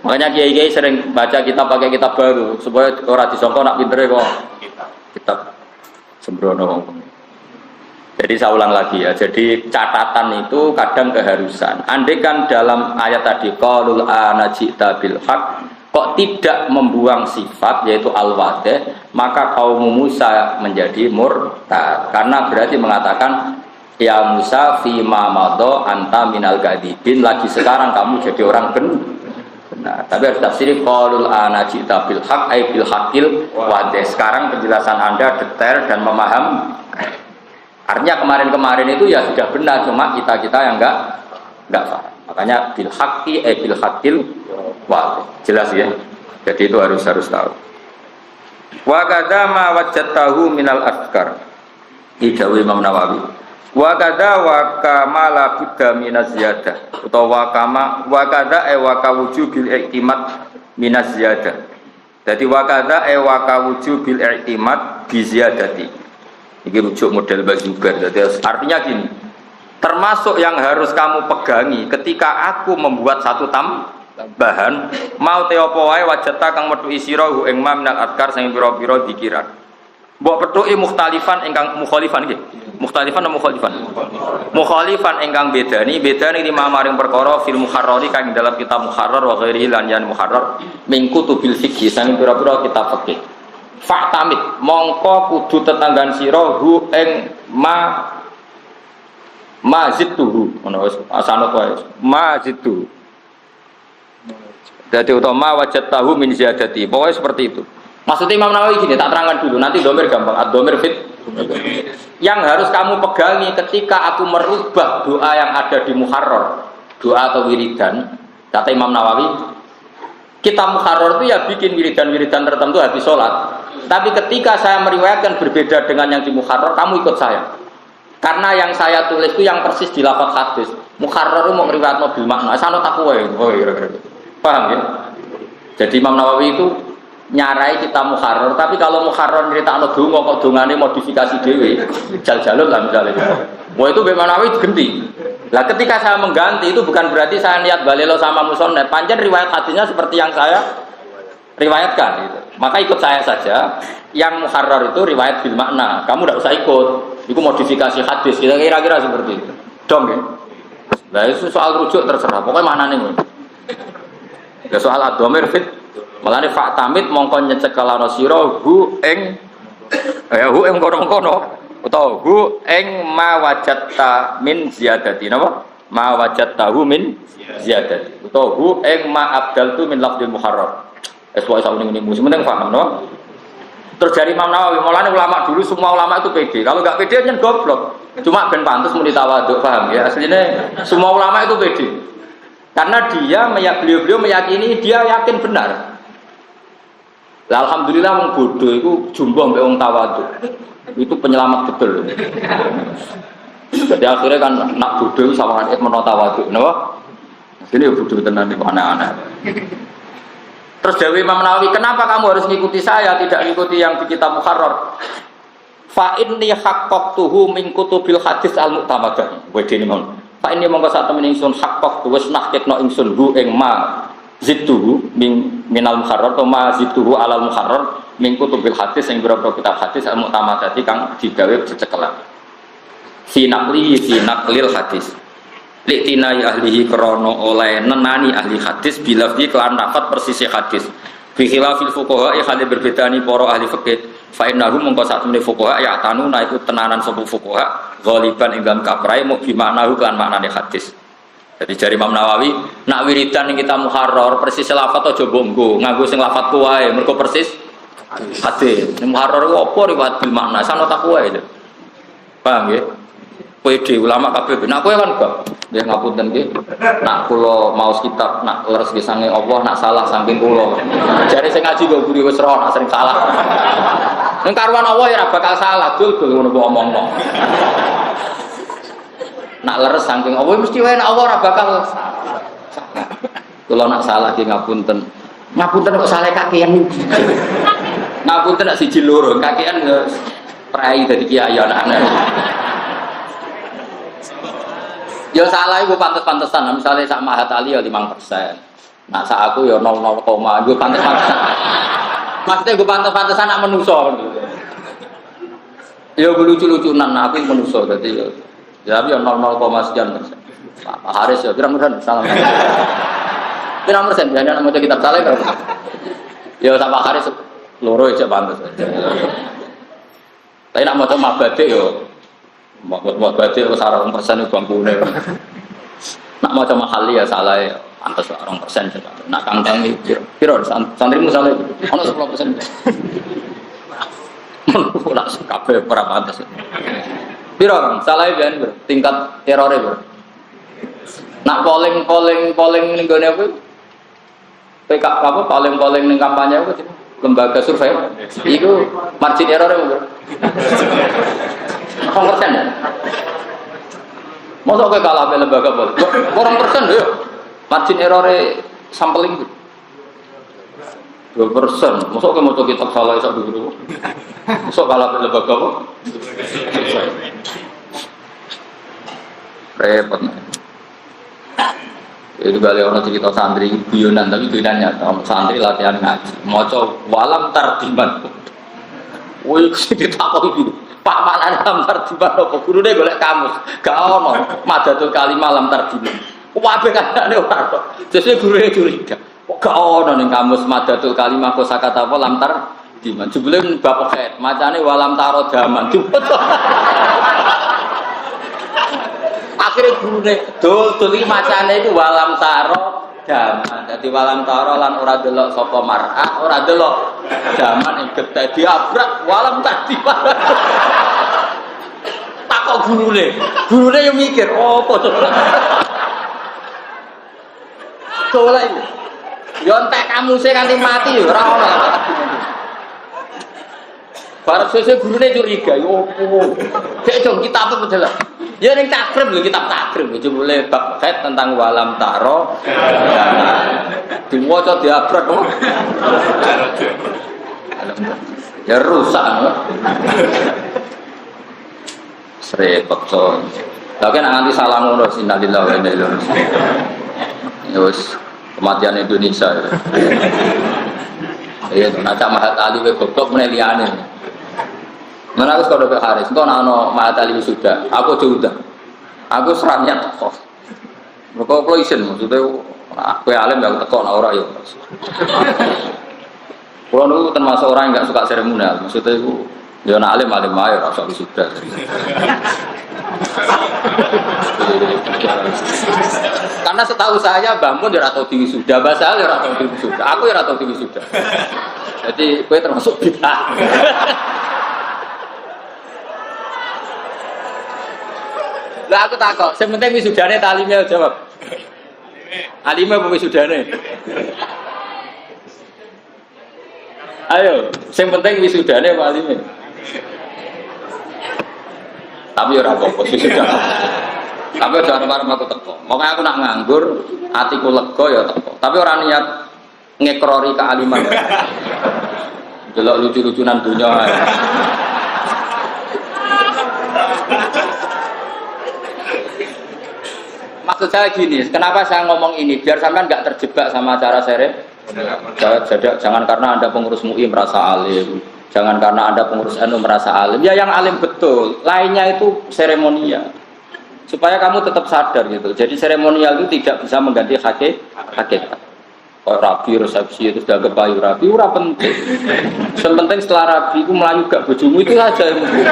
Makanya kiai-kiai sering baca kitab pakai kitab baru supaya orang disangka nak pintere kok kitab sembrono. Jadi saya ulang lagi ya. Jadi catatan itu kadang keharusan. Andai kan dalam ayat tadi qaulul ana ji'ta bil haq kok tidak membuang sifat yaitu al-wadih, maka kaum Musa menjadi murtad. Karena berarti mengatakan ya Musa fi ma madha anta minal gadibin, lagi sekarang kamu jadi orang benar. Tapi harus tafsiri qaulul ana ji'ta bil haq ay bil haqil wadih. Sekarang penjelasan Anda detail dan memahami. Artinya kemarin-kemarin itu ya sudah benar, cuma kita yang enggak paham. Makanya bil haqqi bil haqqil wa jelas ya. Jadi itu harus tahu. Wa kadza ma wajadtahu minal afkar. Idawi Imam Nawawi. Wa kadza wa kamala budda minaz ziyadah utawa wa kadza wa kawujubil i'timad minaz ziyadah. Jadi wa kadza wa kawujubil i'timad bi ziyadati. Ini rujuk model Bazubar. Jadi artinya gini, termasuk yang harus kamu pegangi ketika aku membuat satu tambahan, mau teopo wae wajata kang metu isira hu ing ma minal adkar sing pira-pira dikiran. Mbok petuki mukhtalifan ingkang mukhalifan nggih. Mukhtalifan atau mukhalifan? Mukhalifan ingkang bedani lima maring perkara fil muharrari kang dalam kitab muharrar wa ghairihi lan yan muharrar min kutubil fiqh sing pira-pira kitab fikih. Faktamit mongko kudu tetanggan sira hu ing mazidtuhu ngono wis asanut wae mazidtu. Dadi utama wajadtahu min ziyadati. Pokoknya seperti itu. Maksudnya Imam Nawawi gini, tak terangkan dulu nanti domir gampang. Ad-domir fit Yang harus kamu pegangi ketika aku merubah doa yang ada di Muharrar, doa atau wiridan, kata Imam Nawawi, kita Muharrar itu ya bikin wiridan-wiridan tertentu habis sholat. Tapi ketika saya meriwayatkan berbeda dengan yang di Muharrar, kamu ikut saya. Karena yang saya tulis itu yang persis di lafaz hadis. Muharrar itu mau riwayat mobil makna, sanad takwa. Oh kira-kira. Paham ya? Jadi Imam Nawawi itu nyarai kita Muharrar, tapi kalau Muharrar nyeritakno donga kok dongane modifikasi dhewe, jal-jalur lah misalnya. Wah itu Imam Nawawi diganti. Lah ketika saya mengganti itu bukan berarti saya niat balelo sama musonnet. Panjang riwayat hadisnya seperti yang saya riwayatkan gitu. Maka ikut saya saja. Yang Muharrar itu riwayat bil makna. Kamu tidak usah ikut. Itu modifikasi hadis. Kira-kira seperti itu. Dong ya. Nah itu soal rujuk terserah. Pokoknya mana nih? Ya soal ad-dhamir fit. Malane faktamit mongko nyecekelana sira hu ing kono-kono utawa hu ing ma wajatta min ziyadati napa ma wajattahu min ziyadati utawa hu ing ma abdaltu min lafdil muharrar eswa sauni musim penting paham no. Terus dari Imam Nawawi mulane ulama dulu semua ulama itu pede, kalau enggak pede kan goblok, cuma ben pantes muni tawadhu, paham ya, aslinya semua ulama itu pede karena beliau meyakini dia yakin benar. Lah alhamdulillah wong bodoh itu jumbo mbek wong tawadhu. Itu penyelamat betul. Jadi akhirnya kan nak bodoh sama menawa tawadhu, napa? Ini bodoh tenan iki aneh-aneh. Terus Dewi Imam Nawawi, kenapa kamu harus ngikuti saya, tidak ngikuti yang di kitab Muharrar? Fa inni haqqaqtuhu min kutubil hadis al-mu'tamadah. Wedene mon. Fa inni mongko sak temen ingsun haqqaqtu wis nahkekno ingsun hu ing ma zituhu minal muharrar atau ma zituhu alal muharrar min kutubil hadis yang berapa kitab hadis al-mu'tamadati kang digawe cecekelan sinaklil hadis litinai ahlihi krono oleh nenani ahli hadis bilafdi kelan nafat persisi hadis fi khilafil fuqaha khali berbedani para ahli fikih fa innahum mongko sak temene fuqaha ya tanuna iku tenanan sapa fuqaha ghaliban ing dalam kaprai mu bi maknahu kan maknane hadis. Jadi dari Imam Nawawi, nak wiridan yang kita Muharrar persis lafat aja bonggo, nganggo sing lafat kuwae, mergo persis hadis. Ning Muharrar ku apa riwayat bil makna, sanad tak kuwae lho. Paham ya? PD ulama kabeh. Nak kowe kan gak. Nggih ngapunten nggih. Nak kula maos kitab, nak leres nggih sange Allah, nak salah saking kula. Jare sing ngaji kok guru wis roh nak sering salah. Ning karuan Allah ya ora bakal salah, dul ngono kok omongno. Nak leres saking Allah mesti wae nak Allah ora bakal salah. Kula nak salah ki ngapunten. Ngapunten kok salah kakean. Ngapunten nak siji loro, kakean prai dadi kiai anak-anak. Ya salah iku pantes-pantesan, misalnya sak Mahat Ali ya 5%. Nah sak aku ya 00, gue pantes-pantesan. Maksudnya gue pantes-pantesan nak menuso. Ya gue lucu-lucunan, aku menuso dadi ya. Tapi yang 00, sekian persen. Pak Haris ya, pirang-pirang salah. Pirang-persen, biasanya mau kitab salah kan? Ya Pak Haris loro aja pantas. Tapi nak mau mabade yo, mabade yo sarang persen itu bangkune. Nak mau mahali ya salah ya, pantas 2%. Nak kangkang itu, piro santrimu salah, ono 10%. Nak kabeh ora pantas. Piro kan salah biyen tingkat terore bro. Nak polling ning gone apa? PK apa polling ning kampanye apa lembaga survei iku margin error bro. 0%. Mosok kowe kalah be lembaga apa? 2% lho. Margin error sampling 2%. Mosok kowe maca kitab salah iso dulu. Mosok kalah be lembaga apa? Repot. Itu kali orang cerita santri guyonan tapi guyonannya santri latihan ngaji maca walam tartiban. Woi ditakoni iki. Pak manane lam tartiban apa gurune golek kamus. Gak ono madatul kalimah lam tartiban. Kabeh kanane ora kok. Sesuk gurune curiga. Kok gak ono ning kamus madatul kalimah kosakata apa lam tartiban. Jebule bab khair macane walam taro daman. Akhirnya gurune dol iki macane iku walam taro daman. Dadi walam taro lan ora delok sapa mar'ah, ora delok daman ing getih diabrak walam tadi. takok gurune. Gurune yo mikir, apa to? Soleh. Yo entek kamu sing kanthi mati yo ora ono. Barat sesuk gurune curiga, yo opo? Cek dong kitab apa jelas. Ya ning takrib lho kitab takrib itu mulai bab kait tentang walam taro. Diwaca diabrek kok. Ya rusak. Repot to. Lah nek nganti salah ngono sinalillah wa inna ilaihi raji'un. Ya wis kematian Indonesia. Iya, nak Mahat Ali we goblok meneh liyane. Mana aku sekolah Pak Haris, itu anak Mahat Ali sudah, aku sudah, aku serangnya teko. Mereka polisian, maksudnya aku alim yang teko, nah orang ya. Kalau itu termasuk orang yang nggak suka seremonial, maksudnya itu, ya alim ayo rasa sudah. Karena setahu saya bangun ya atau tinggi sudah, bahasa ya atau tinggi sudah, aku ya atau tinggi sudah. Jadi gue termasuk bid'ah. Lah aku takok, sing penting wisudane ta alime jawab. Alime apa wisudane? Ayo, sing penting wisudane apa alime? Tapi ora apa-apa wisuda. Tapi aja arep aku teko. Pokoke aku nak nganggur, atiku lega ya teko. Tapi ora niat ngekrori kealiman. Delok lucu-lucunan dunya. Maksud saya gini, kenapa saya ngomong ini? Biar sampean nggak terjebak sama acara jangan karena Anda pengurus MUI merasa alim, jangan karena Anda pengurus NU merasa alim. Ya yang alim betul, lainnya itu seremonial. Supaya kamu tetap sadar gitu. Jadi seremonial itu tidak bisa mengganti hakikat. Kalau rabi, resepsi itu sudah kepayu rabi, ora penting. Yang penting setelah rabi itu melayu gak bojomu itu saja yang penting.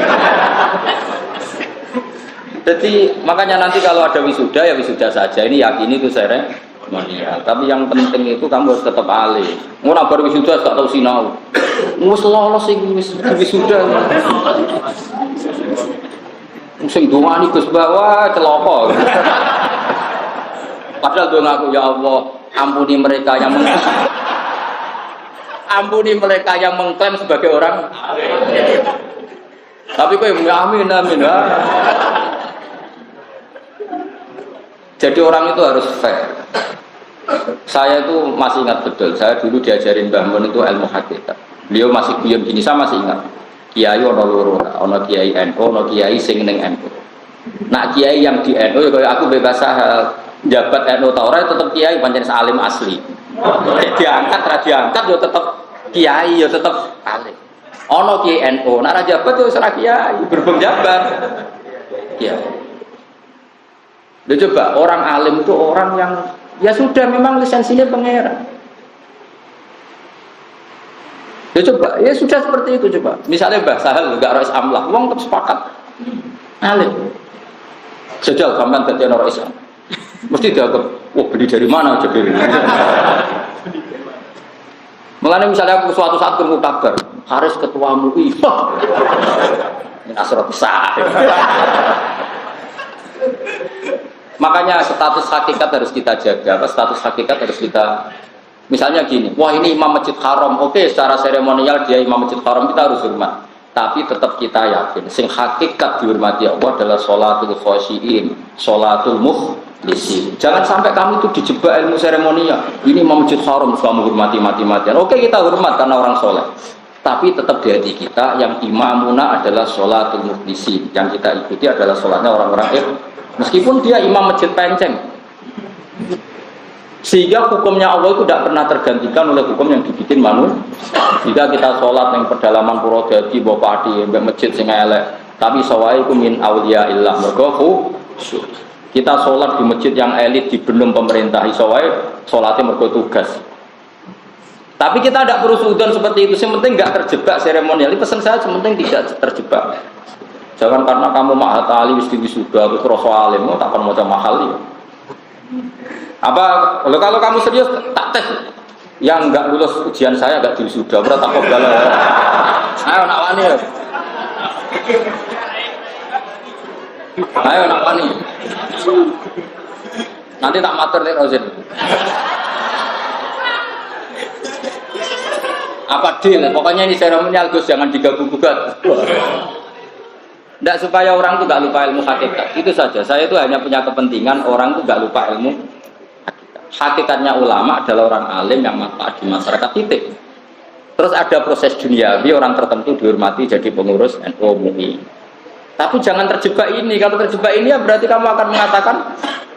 Jadi makanya nanti kalau ada wisuda ya wisuda saja. Ini yakini itu seremonial. Tapi yang penting itu kamu harus tetap alim. Ngono baru wisuda gak tahu sinau. Wis lolos iki wisuda. Sing dongani Gus Bawa celaka. Padahal doa aku ya Allah, ampuni mereka yang mengklaim sebagai orang. Tapi kok amin amin. Jadi orang itu harus fair. Saya itu masih ingat betul. Saya dulu diajarin Mbah Mun itu ilmu hakikat. Beliau masih guyon gini, saya masih ingat. Kiai ono loro, ono kiai NU, ono kiai sing ning NU. Nak kiai yang di NU ya kaya aku bebas jabat NU ta ora tetep kiai pancen alim asli. Diangkat ra diangkat yo tetep kiai yo tetep alim. Ono kiai NU, nak ra jabat yo ora kiai, berbeng jabat. Kiai. Loh coba, orang alim itu orang yang ya sudah memang lisensinya pangeran. Ya coba, ya sudah seperti itu coba. Misalnya Mbah Sahal enggak rais amlah, wong tetap sepakat alim. Jajal sampean dadi ana rais. Mesti dianggap, wah beli dari mana aja beli. Mulane misalnya aku suatu saat ketemu kabar, Haris ketua MUI. Ini asrot besar. Makanya status hakikat harus kita jaga. Status hakikat harus kita, misalnya gini, wah ini imam masjid haram, oke secara seremonial dia imam masjid haram kita harus hormat. Tapi tetap kita yakin, sing hakikat dihormati Allah adalah sholatul khosyiin, sholatul mukhlisin. Jangan sampai kamu itu dijebak ilmu seremonial. Ini imam masjid haram, kamu hormati mati-matian. Oke kita hormat karena orang soleh. Tapi tetap di hati kita yang imamuna adalah sholatul mukhlisin. Yang kita ikuti adalah sholatnya orang-orang meskipun dia imam masjid penceng, sehingga hukumnya Allah itu tidak pernah tergantikan oleh hukum yang dibikin manusia. Jika kita sholat yang pedalaman Purwodadi, Bopati, masjid sing elek, tapi sawaiku min auliya illah mergo kita sholat di masjid yang elit di belum pemerintah sawai sholatnya mergo tugas. Tapi kita tidak perlu sudon seperti itu. Yang penting nggak terjebak seremonial. Ini pesan saya, yang penting tidak terjebak. Jangan karena kamu Mahat Ali wisuda, aku terus alim, tak akan macam mahal ya. Apa kalau kamu serius tak tes yang enggak lulus ujian saya enggak diwisuda, berarti tak kobal. Ayo nak wani. Ayo nak wani. Nanti tak matur nek Rozin. Apa deal? Pokoknya ini seremonial Gus, jangan diganggu-gugat. Tidak supaya orang itu gak lupa ilmu hakikat. Itu saja. Saya itu hanya punya kepentingan orang itu gak lupa ilmu hakikat. Hakikatnya ulama adalah orang alim yang manfaat di masyarakat, titik. Terus ada proses duniawi, orang tertentu dihormati jadi pengurus NU MUI. Tapi jangan terjebak ini. Kalau terjebak ini ya berarti kamu akan mengatakan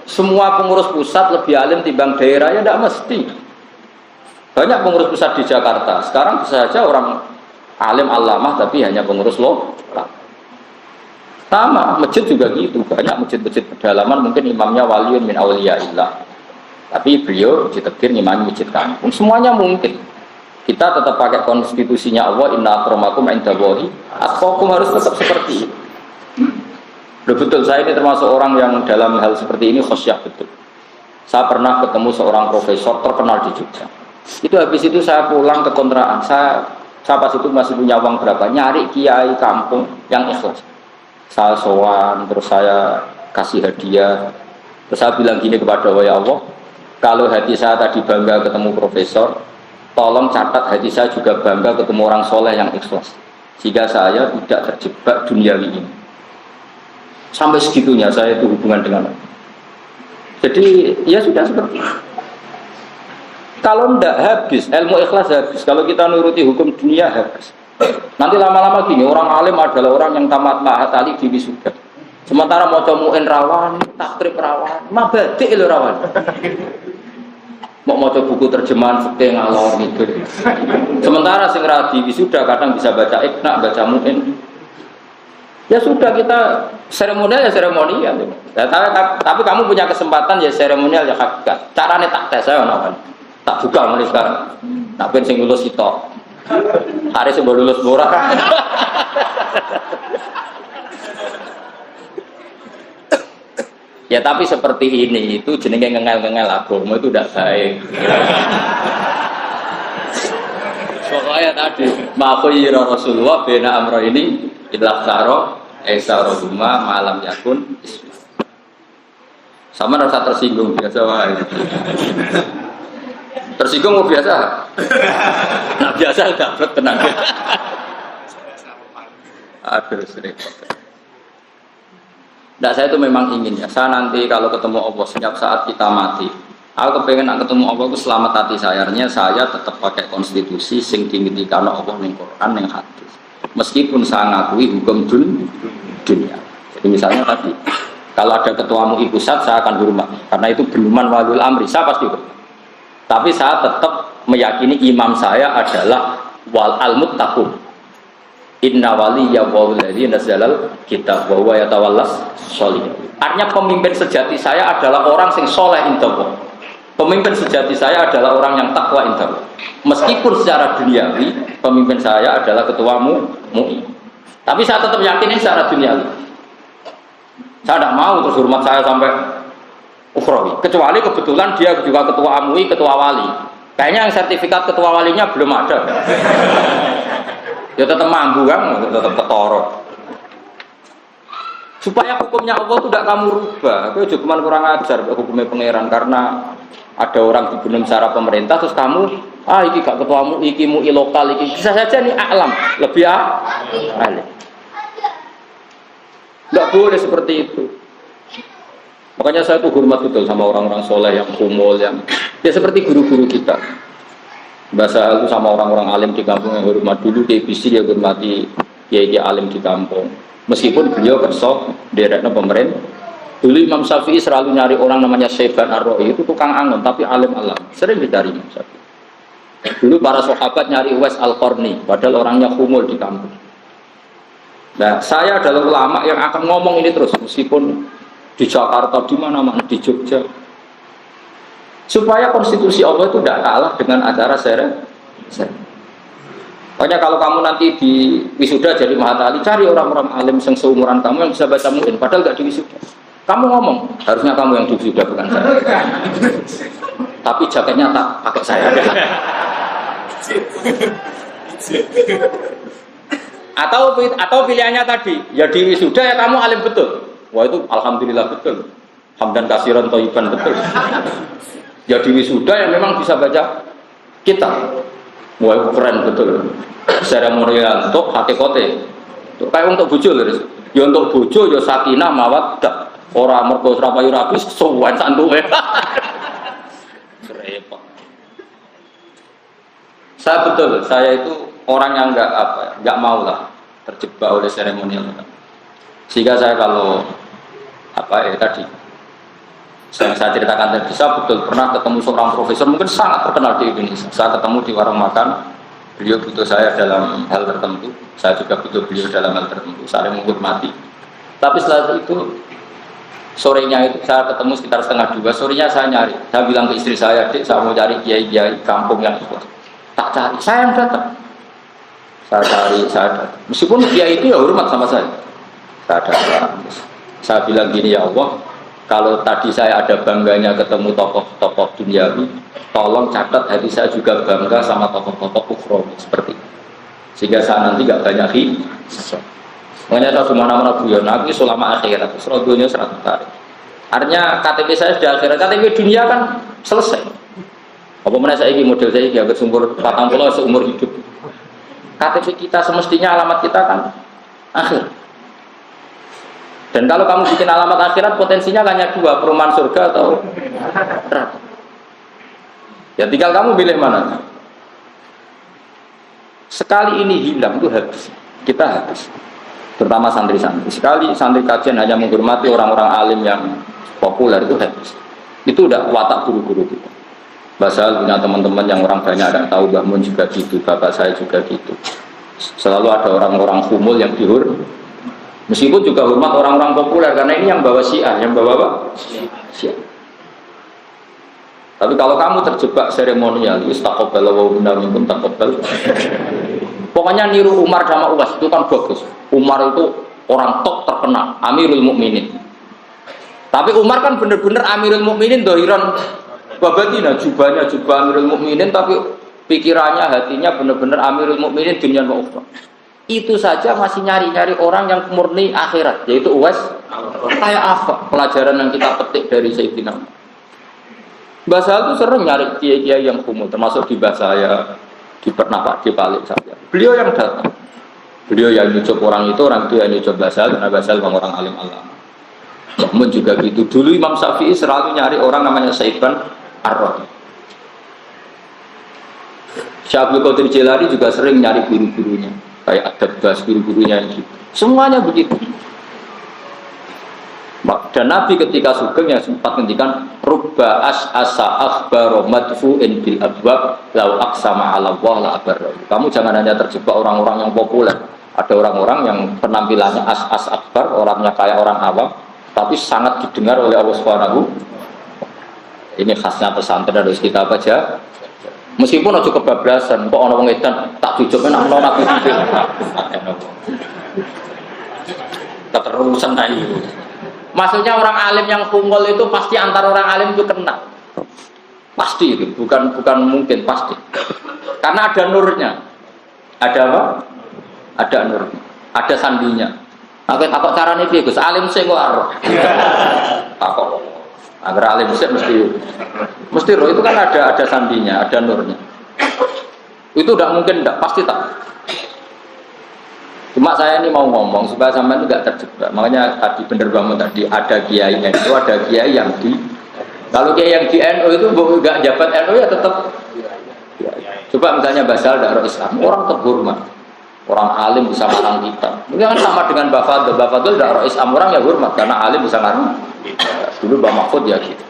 semua pengurus pusat lebih alim timbang daerah, ya tidak mesti. Banyak pengurus pusat di Jakarta. Sekarang bisa saja orang alim alamah tapi hanya pengurus lokal. Sama, masjid juga gitu. Banyak masjid-masjid pedalaman mungkin imamnya waliun min awliyaillah. Tapi beliau ditekir imam masjid kampung. Semuanya mungkin. Kita tetap pakai konstitusinya Allah, inna akramakum indallahi atqakum, harus tetap seperti itu. Betul, saya ini termasuk orang yang dalam hal seperti ini khosyah betul. Saya pernah ketemu seorang profesor terkenal di Jogja. Itu habis itu saya pulang ke kontrakan. Saya pas itu masih punya uang berapa, nyari kiai kampung yang ikhlas. Saya sowan, terus saya kasih hadiah. Terus saya bilang gini kepada Allah, ya Allah, kalau hati saya tadi bangga ketemu profesor, tolong catat hati saya juga bangga ketemu orang soleh yang ikhlas, sehingga saya tidak terjebak duniawi ini. Sampai segitunya saya itu hubungan dengan Allah. Jadi ya sudah seperti itu. Kalau tidak habis, ilmu ikhlas habis. Kalau kita nuruti hukum dunia habis. Nanti lama-lama gini, orang alim adalah orang yang tamat mahat tali di wisuda. Sementara mau comuin rawan, takrib rawan, mabadik itu rawan. Mau buku terjemahan fikih ngalor gitu. Sementara sing radi wisuda kadang bisa baca Iqna, baca Mu'in. Ya sudah, kita seremonial ya seremonial. Ya, tapi kamu punya kesempatan ya seremonial ya hakikat. Caranya tak tes saya kan. Tak buka mulai sekarang. Nak ben sing lulus itu. Hari sing lulus murah. Ya tapi seperti ini itu jenenge ngengel-ngengel agama itu tidak baik. Pokoknya tadi ma'khuyira Rasulullah bena amro ini illa karo esaroma malam yakun. Sama rasa tersinggung biasa wae. Tersinggung mau biasa? Nah biasa dapat tenang. Aduh sering. Nah saya itu memang ingin ya. Saya nanti kalau ketemu Allah setiap saat kita mati, aku kepengen ketemu Allah itu selamat hati saya. Artinya saya tetap pakai konstitusi sing dimitikan Allah ning Quran ning hadis. Meskipun saya ngakui hukum dunia. Jadi misalnya tadi, kalau ada ketua MUI pusat saya akan hormat karena itu benuman waliul amri, saya pasti hormat. Tapi saya tetap meyakini imam saya adalah wal al-muttaqun. Inna waliyya walladzi nazzalal kitab wa huwa yatawallas sholihin. Artinya pemimpin sejati saya adalah orang yang soleh indallah. Pemimpin sejati saya adalah orang yang takwa indallah. Meskipun secara duniawi pemimpin saya adalah ketua MUI. Tapi saya tetap yakinin secara duniawi. Saya tidak mau terus hormat saya sampai ukhrawi. Kecuali kebetulan dia juga ketua MUI, ketua wali. Kayaknya yang sertifikat ketua walinya belum ada. Ya tetap mampu kan, tetap ketoro. Supaya hukumnya Allah itu tidak kamu rubah. Aku cuma kurang ajar hukumnya pangeran karena ada orang dibunuh secara pemerintah terus kamu iki gak ketua MUI, iki MUI lokal iki. Bisa saja nih alam, lebih alim. Tidak boleh seperti itu. Makanya saya tuh hormat betul sama orang-orang soleh yang kumul, yang ya seperti guru-guru kita. Bahasa itu sama orang-orang alim di kampung yang hormat dulu kayak bisi dia hormati kiai alim di kampung. Meskipun beliau kerso direkna pemerintah. Dulu Imam Syafi'i selalu nyari orang namanya Syaiban Ar-Ra'i, itu tukang angon tapi alim alam. Sering dicari Imam Syafi'i. Dulu para sahabat nyari Uwais Al-Qarni, padahal orangnya kumul di kampung. Nah, saya adalah ulama yang akan ngomong ini terus meskipun di Jakarta, di mana-mana, di Jogja. Supaya konstitusi Allah itu tidak kalah dengan acara seret. Pokoknya kalau kamu nanti di wisuda jadi mahatali, cari orang-orang alim yang seumuran kamu yang bisa baca Mu'in, padahal nggak di wisuda. Kamu ngomong, harusnya kamu yang di wisuda bukan saya. Tapi jaketnya tak pakai saya. Atau pilihannya tadi, ya di wisuda ya kamu alim betul. Wah itu alhamdulillah betul. Hamdan kasiran thayyiban betul. Jadi wisuda yang memang bisa baca kitab. Wah itu keren betul. Seremonial untuk hakikate. Kayak untuk bojo lho. Ya untuk bojo ya sakinah mawaddah. Ora mergo ora payu rapi sowan santuke. Repot. Saya itu orang yang enggak mau lah terjebak oleh seremonial. Sehingga saya kalau tadi saya ceritakan tadi, saya betul pernah ketemu seorang profesor mungkin sangat terkenal di Indonesia. Saya ketemu di warung makan, beliau butuh saya dalam hal tertentu, saya juga butuh beliau dalam hal tertentu, saling menghormati. Tapi setelah itu sorenya itu saya ketemu sekitar 1:30, sorenya saya nyari, saya bilang ke istri saya, Dek, saya mau cari kiai-kiai kampung yang ikhlas. Tak cari, saya yang datang. Saya cari, saya datang. Meskipun kiai itu ya hormat sama saya. Saya datang. Saya bilang gini, ya Allah, kalau tadi saya ada bangganya ketemu tokoh-tokoh duniawi, tolong catat hati saya juga bangga sama tokoh-tokoh ukhrawi seperti itu. Sehingga saya nanti gak banyak hisab. Makanya saya semana-mana guyon, aku selama akhirat, serodonya 100 hari. Artinya KTP saya sudah akhirat, KTP dunia kan selesai. Apa mana saya ini model saya ini agak sumber 40 seumur hidup. KTP kita semestinya alamat kita kan akhir. Dan kalau kamu bikin alamat akhirat potensinya hanya 2, perumahan surga atau neraka. Ya tinggal kamu pilih mana. Sekali ini hilang itu habis. Kita habis. Terutama santri-santri. Sekali santri kajian hanya menghormati orang-orang alim yang populer itu habis. Itu udah watak guru-guru kita. Basal punya teman-teman yang orang banyak ada tahu, Mbah Mun juga gitu, bapak saya juga gitu. Selalu ada orang-orang kumul yang dihormati. Meskipun juga hormat orang-orang populer karena ini yang bawa syiah, yang bawa apa? Syiah. Tapi kalau kamu terjebak seremonial, istaqobal wa minkum taqabbal. Pokoknya niru Umar sama Uwais itu kan bagus. Umar itu orang top terkenal, Amirul Mukminin. Tapi Umar kan benar-benar Amirul Mukminin dohiran babatina, jubahnya jubah Amirul Mukminin, tapi pikirannya, hatinya benar-benar Amirul Mukminin dunia wa ukhra. Itu saja masih nyari-nyari orang yang murni akhirat, yaitu Uwais. Kayak apa pelajaran yang kita petik dari Sayyidina Umar? Mbah saya itu sering nyari kiai-kiai yang kumul, termasuk di Mbah saya, di Pernapak, di Palik saya. Beliau yang datang. Beliau yang nyucup orang itu yang nyucup Mbah saya, karena Mbah saya orang alim alama. Namun juga gitu. Dulu Imam Syafi'i selalu nyari orang namanya Saiban Ar-Rabi. Syekh Abdul Qadir Jilani juga sering nyari guru-gurunya, kayak Ad-Dabbas, guru-gurunya yang gitu. Semuanya begitu. Dan Nabi ketika sugeng yang sempat ngendikan rubba as'asa akhbaro madfu'in bil abwab lau aqsama 'ala Allah la abarra. Kamu jangan hanya terjebak orang-orang yang populer. Ada orang-orang yang penampilannya as akbar, orangnya kayak orang awam, tapi sangat didengar oleh Allah Subhanahu. Ini khasnya pesantren harus kita baca. Meskipun aja kebablasan, kok ana wong edan tak jujukne nang Nabi pimpin. Keterusan tadi. Maksudnya orang alim yang kungol itu pasti antara orang alim itu kena. Pasti itu, bukan mungkin, pasti. Karena ada nurnya. Ada apa? Ada nur. Ada sandinya. Aku takut carane piye, Gus? Alim sing kok aro. Takut. Agar alim sik mesti roh itu kan ada sandinya, ada nurnya. Itu tidak mungkin, tidak pasti tak. Cuma saya ini mau ngomong supaya sampean tidak terjebak. Makanya tadi bener banget tadi ada kiai NU, ada kiai yang di. Kalau kiai yang di NU itu enggak jabat NU ya tetap. Coba misalnya Basal Darul Islam, orang terhormat, orang alim bisa ngarang kitab. Ini kan sama dengan Mbah Fadl Darul Islam, orang yang hormat karena alim bisa ngarang. Dulu Mbah Mahfud ya gitu.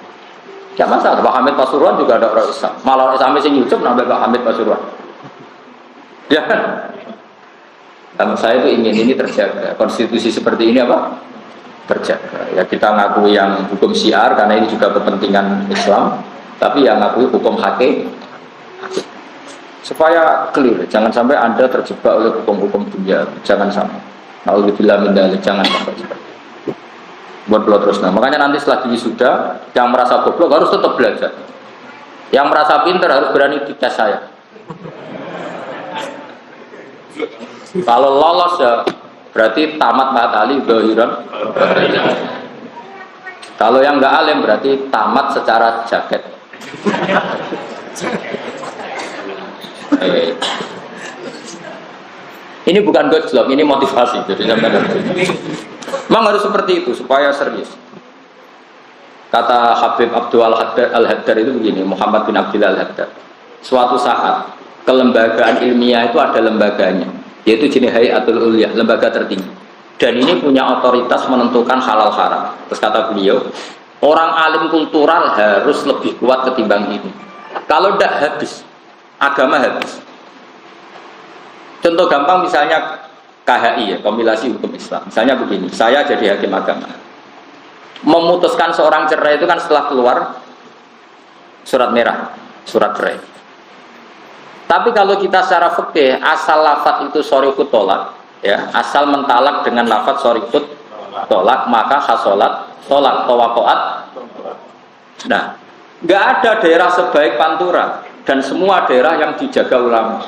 Ya masalah, Mbah Hamid Pasuruan juga ada Darul Islam. Malah sampai sing YouTube nambah Mbah Hamid Pasuruan. Ya kan? Dan saya itu ingin ini terjaga, konstitusi seperti ini apa? Terjaga. Ya kita ngakui yang hukum syiar karena ini juga kepentingan Islam, tapi yang ngakui hukum hakim. Supaya clear, jangan sampai Anda terjebak oleh hukum-hukum dunia, jangan sampai. Alhamdulillah min dzalik, jangan sampai seperti itu. Buat beliau terus. Nah, makanya nanti setelah wisuda, yang merasa goblok harus tetap belajar. Yang merasa pintar harus berani dites saya. Kalau lolos ya berarti tamat Mahat Ali zahiran. Kalau yang nggak alim berarti tamat secara jaket. Ini bukan gojlok, ini motivasi. Jadi memang harus seperti itu supaya serius. Kata Habib Abdul Al-Haddar itu begini, Muhammad bin Abdul Al-Haddar. Suatu saat kelembagaan ilmiah itu ada lembaganya, yaitu jenis Hayatul Ulya, lembaga tertinggi. Dan ini punya otoritas menentukan halal haram. Terus kata beliau, orang alim kultural harus lebih kuat ketimbang ini. Kalau tidak habis, agama habis. Contoh gampang misalnya KHI ya, kompilasi hukum Islam. Misalnya begini, saya jadi hakim agama. Memutuskan seorang cerai itu kan setelah keluar surat merah, surat cerai. Tapi kalau kita secara fikih asal lafaz itu sorikut tolak, ya, asal mentalak dengan lafaz sorikut tolak, maka hasolat tolak tawakoat. Nah, nggak ada daerah sebaik Pantura dan semua daerah yang dijaga ulama.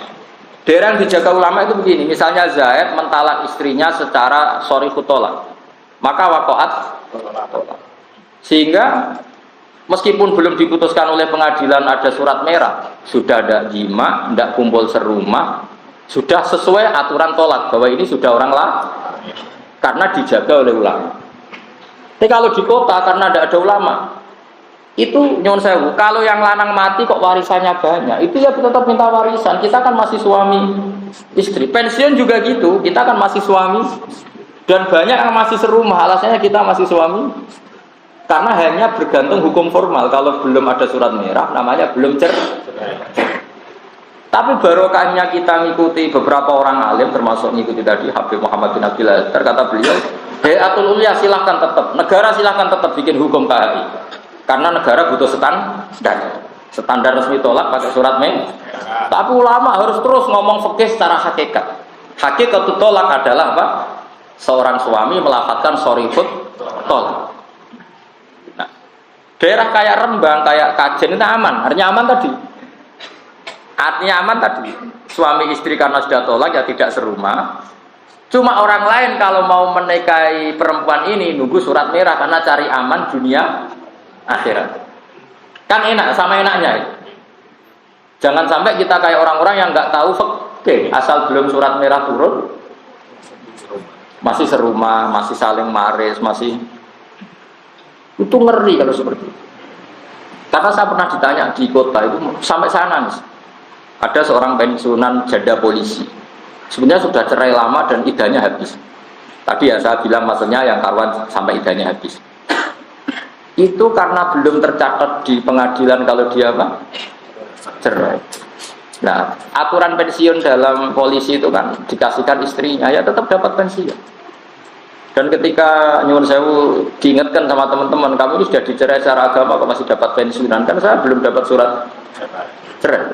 Daerah yang dijaga ulama itu begini, misalnya Zaid mentalak istrinya secara sorikut tolak, maka wakoat. Sehingga meskipun belum diputuskan oleh pengadilan ada surat merah, sudah ada jima, tidak kumpul serumah, sudah sesuai aturan tolak bahwa ini sudah orang lah, karena dijaga oleh ulama. Tapi kalau di kota karena tidak ada ulama, itu nyuwun sewu. Kalau yang lanang mati kok warisannya banyak, itu ya tetap minta warisan. Kita kan masih suami istri. Pensiun juga gitu, kita kan masih suami. Dan banyak yang masih serumah, alasannya kita masih suami. Karena hanya bergantung hukum formal. Kalau belum ada surat merah, namanya belum cerai. Tapi barokahnya kita mengikuti beberapa orang alim, termasuk mengikuti tadi Habib Muhammad bin Abdul Haddar, kata beliau, Hayatul Ulya silahkan tetap, negara silahkan tetap bikin hukum KHI. Karena negara butuh standar resmi tolak pakai surat merah. Tapi ulama harus terus ngomong fikih secara hakikat. Hakikat tolak adalah apa? Seorang suami melafadzkan sorifut tolak. Nah, daerah kayak Rembang, kayak Kajen itu aman. Artinya aman tadi. Artinya aman tadi. Suami istri karena sudah tolak ya tidak serumah. Cuma orang lain kalau mau menikahi perempuan ini nunggu surat merah karena cari aman dunia akhirat. Kan enak, sama enaknya. Jangan sampai kita kayak orang-orang yang nggak tahu fikih, asal belum surat merah turun masih serumah, masih saling maris, masih itu ngeri kalau seperti itu. Karena saya pernah ditanya di kota itu sampai sana nih, ada seorang pensiunan janda polisi, sebenarnya sudah cerai lama dan idahnya habis. Tadi ya saya bilang maksudnya yang karuan sampai idahnya habis. Itu karena belum tercatat di pengadilan kalau dia apa? Cerai. Nah, aturan pensiun dalam polisi itu kan dikasihkan istrinya, ya tetap dapat pensiun. Dan ketika nyuwun sewu diingatkan sama teman-teman, kamu ini sudah dicerai secara agama kok masih dapat pensiunan, kan saya belum dapat surat cerai.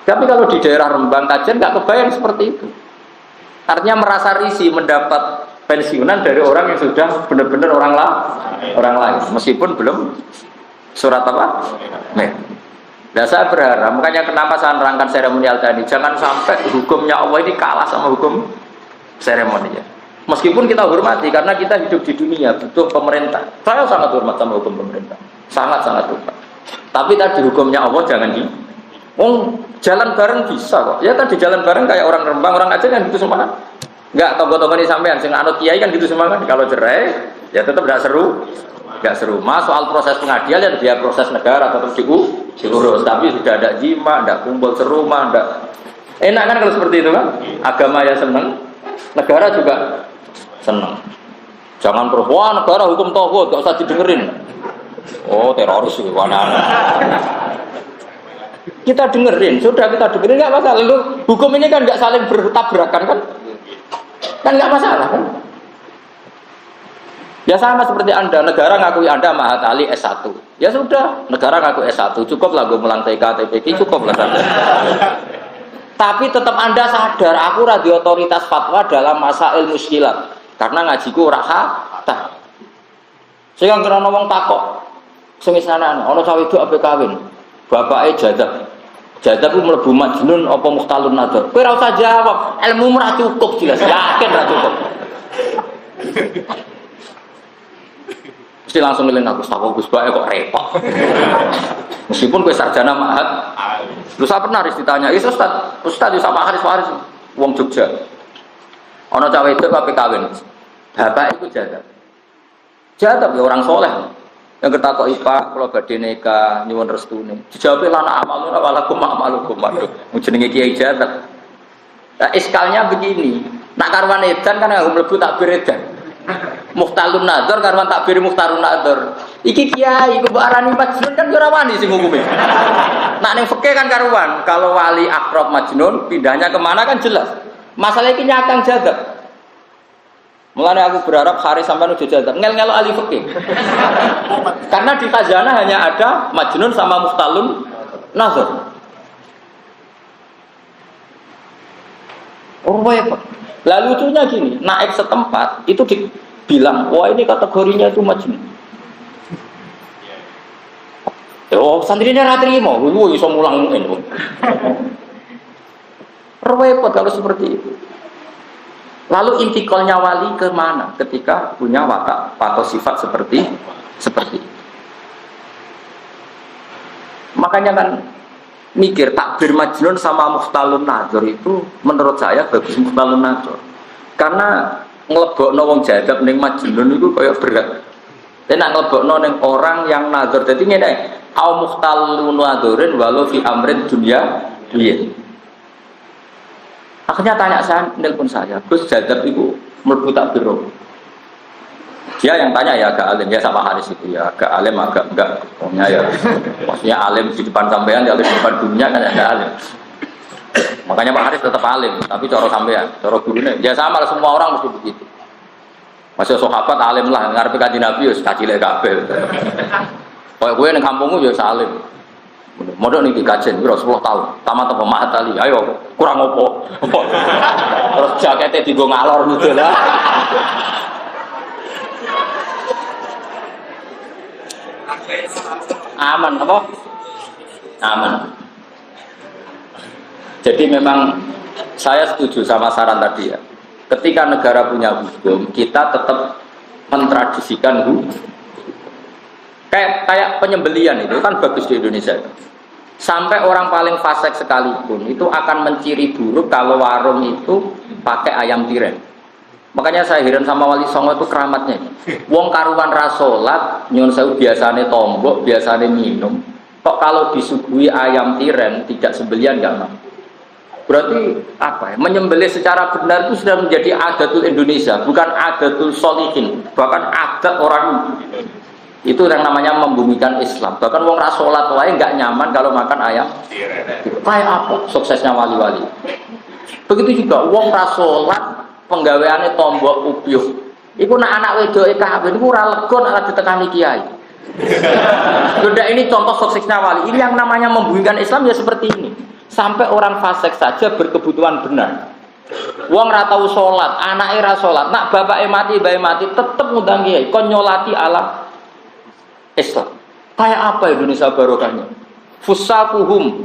Tapi kalau di daerah Rembang, Kajen nggak kebayang seperti itu. Artinya merasa risih mendapat pensiunan dari orang yang sudah benar-benar orang lain, meskipun belum surat apa? Nah, saya berharap, makanya kenapa saya nerangkan seremonial tadi, jangan sampai hukumnya Allah ini kalah sama hukum seremonial. Meskipun kita hormati, karena kita hidup di dunia, butuh pemerintah. Saya sangat hormat sama hukum pemerintah, sangat-sangat hormat. Tapi tadi hukumnya Allah jangan di, jalan bareng bisa kok. Ya tadi jalan bareng kayak orang Rembang, orang Aceh kan gitu semua. Enggak, tokoh-tokoh ini sampean, sing anut kiai kan gitu semua kan. Kalau cerai, ya tetap tidak seru. Enggak seru. Mas soal proses pengadilan dia proses negara tetap diurus, tapi sudah ada jima, tidak kumpul serumah, tidak enak kan kalau seperti itu kan? Agama ya seneng, negara juga seneng. Jangan terus wah negara hukum tauhid enggak usah didengerin. Oh teroris itu mana? Kita dengerin, sudah kita dengerin nggak masalah. Lalu hukum ini kan nggak saling bertabrakan kan nggak masalah kan? Ya sama seperti Anda, negara ngakui Anda Mahat Ali S1. Ya sudah, negara ngaku S1, cukup lah gue melang TK, TPK, cukup lah. Tapi tetap Anda sadar, aku radio otoritas fatwa dalam masail muskilat. Karena ngajiku ora kata. Sehingga kena ngomong takok, semisana, ono cawe itu apa kawin, bapaknya jadah. Jadab ku mlebu majnun apa muhtalun nadzar. Kowe ora usah jawab, ilmu ora cukup jelas, yakin ora cukup. Mesti langsung ngeling aku, tak Gus bae kok repot. Meskipun kowe sarjana mahat. Lu saya pernah harus ditanya, Ustaz di sama Haris wong Jogja. Ana cah wedok ape kawin. Bapak itu jadab. Jadab ya orang soleh. Yang ketakok Pak, kalau badhe nikah nyuwun restune. Dijawab lana amalun walakum amalukum. Jenenge kiai jadab. Nah, iskalnya begini. Nak karwan edan kan aku mlebu takbir edan. Muhtalun nadzar karwan takbir muhtarun nadzar. Iki kiai kok arani majnun kan ora wani sing hukume. Nak ning fikih kan karuan, kalau wali akrab majnun pindahnya kemana kan jelas. Masalah iki nyakang jadab. Mulane aku berharap Haris sampean udah jadab ngel-ngel ahli fikih. Karena di khazanah hanya ada majnun sama muhtalun nadzar. Oh apa? Lalu lucunya gini, naik setempat itu dibilang, wah ini kategorinya itu majnun. Oh santrinya ratrimo, lu iso mulang ini. Repot kalau seperti itu. Lalu intikalnya wali ke mana ketika punya watak atau sifat seperti itu. Makanya kan mikir takbir majnun sama muhtalun nadzar itu menurut saya bagus muhtalun nadzar. Karena nglebokno wong jadab ning majnun itu kayak berat. Tapi nak nglebokno ning orang yang nadzar dadi ngene, au muhtalun nadzarin walau fi amrin dunya dunya. Akhirnya tanya saya, nelpon saya, Gus jadab itu mlebu takbir. Dia yang tanya ya agak alim, ya sama Haris itu ya agak alim agak enggak. Pokoknya ya, maksudnya alim di depan sampean, di depan dunia kan ada alim. Makanya Pak Haris tetap alim, tapi cara sampean, cara gurunya, ya sama semua orang mesti begitu. Masih sahabat alim lah, ngarepe kanjeng Nabi ya kacile kabeh. Kayak gue ning kampungku ya salim. Modok nih dikajen, biro 10 tahun, tamat apa mahat tali, ayo kurang opo, terus jaketnya digo ngalor gitu lah. Aman apa? Aman. Jadi memang saya setuju sama saran tadi ya. Ketika negara punya hukum, kita tetap mentradisikan hukum. Kayak penyembelian itu kan bagus di Indonesia. Sampai orang paling fasik sekalipun itu akan menciri buruk kalau warung itu pakai ayam tiren. Makanya saya heran sama Wali Songo itu keramatnya. Wong karuan rasolat, nyun sewu biasane tombok, biasane minum. Kok kalau disuguhi ayam tiren tidak sembelian enggak mau. Berarti apa ya? Menyembelih secara benar itu sudah menjadi adatul Indonesia, bukan adatul solihin, bahkan adat orang. Itu yang namanya membumikan Islam. Bahkan wong rasolat lain nggak nyaman kalau makan ayam. Kayak apa suksesnya wali-wali? Begitu juga wong rasolat penggaweane tombok ubyuh. Iku nak anak wedoke kawin iku ora lega nek ditekani kiai. Sudah ini contoh suksesnya wali. Ini yang namanya membumikan Islam ya seperti ini. Sampai orang fasik saja berkebutuhan benar. Wong ra tau salat, anake ra salat, nak bapake mati, bae mati tetep ngundang kiai kon nyolati ala Islam. Kayak apa Indonesia barokahnya? Fusakuhum,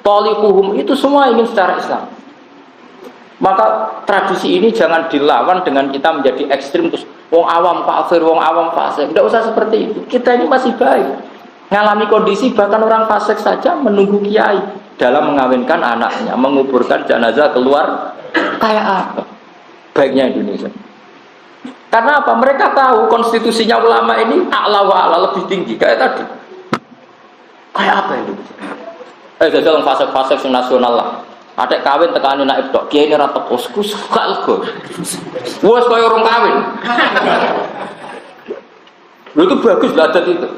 tolikuhum itu semua ingin secara Islam. Maka tradisi ini jangan dilawan dengan kita menjadi ekstrim terus wong awam kafir, wong awam fasik. Tidak usah seperti itu. Kita ini masih baik. Ngalami kondisi bahkan orang fasik saja menunggu kiai dalam mengawinkan anaknya, menguburkan jenazah keluar. Kayak apa baiknya Indonesia? Karena apa? Mereka tahu konstitusinya ulama ini a'la wa a'la lebih tinggi kayak tadi. Kayak apa itu? Dalam fase-fase nasional lah. Adek kawin tekani naib tok, kiai ini rata posku suka lego. Wes koyo urung kawin. Lu itu bagus lah adat itu.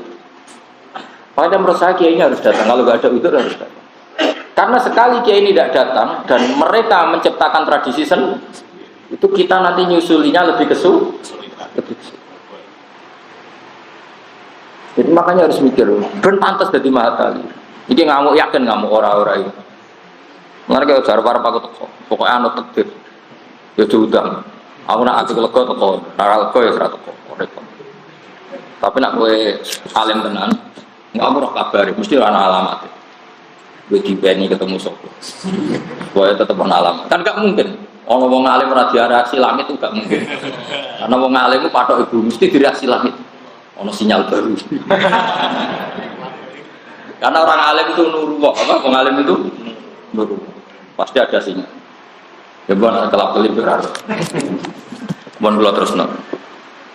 Makanya menurut saya kiai ini harus datang. Kalau nggak ada udur harus datang. Karena sekali kiai ini tidak datang dan mereka menciptakan tradisi sendiri. Itu kita nanti nyusulinya lebih kesulitan. Jadi makanya harus mikir, ben pantas jadi mahatali. Iki ngamuk yakin ngamuk ora-ora itu. Mereka jar para pakut pokoknya anu takdir. Ya diundang. Aku nak ati lega teko, ora lega ya ora teko. Tapi nak kowe alim tenan, enggak murah kabari, mesti ana alamat. gue dibeni ketemu sopo. Gue tetap mengalam. Kan gak mungkin. Ono wong alim ora direaksi langit itu gak mungkin. Karena wong alim itu patok ibu mesti direaksi langit. Ono sinyal baru. Karena orang alim itu nuru kok, apa? Wong alim itu nuru. Pasti ada sinyal. Ya bukan kelap-kelip berarti. Mohon kula terusno.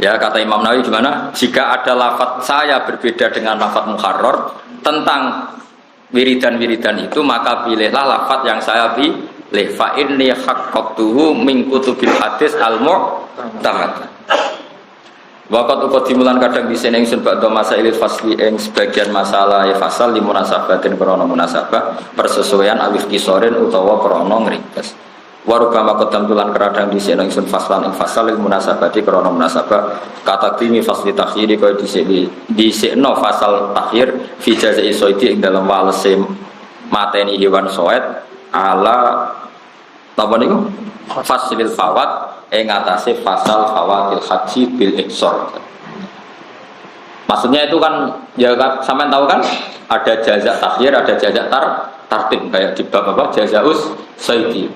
Ya kata Imam Nawawi gimana? Jika ada lafaz saya berbeda dengan lafaz muharrar tentang wiridan-wiridan itu, maka pilihlah lafaz yang saya pilih. Fa inni haqqatuhu min kutubil hadis al-mu'tamad. Waqat uqad dimulan kadang disene ingsun ba'da masailil fasli ing sebagian masalah ya fasal li munasabatin krana munasabah persesuaian alif kisorin utawa krana ngringkes. Warubama kodam tulan keradang disene ingsun faslan ing fasal li munasabati krana munasabah kata dimi fasli takhiri kaya disekno fasal takhir fi jazai soidi ing dalam walese mateni hewan soet ala apa niku faslil fawat ngatasi fasal fawatil haji bil iksor. Maksudnya itu kan ya sampean tahu kan ada jaza takhir, ada jaza tartib kayak di bab apa jazaus saidi.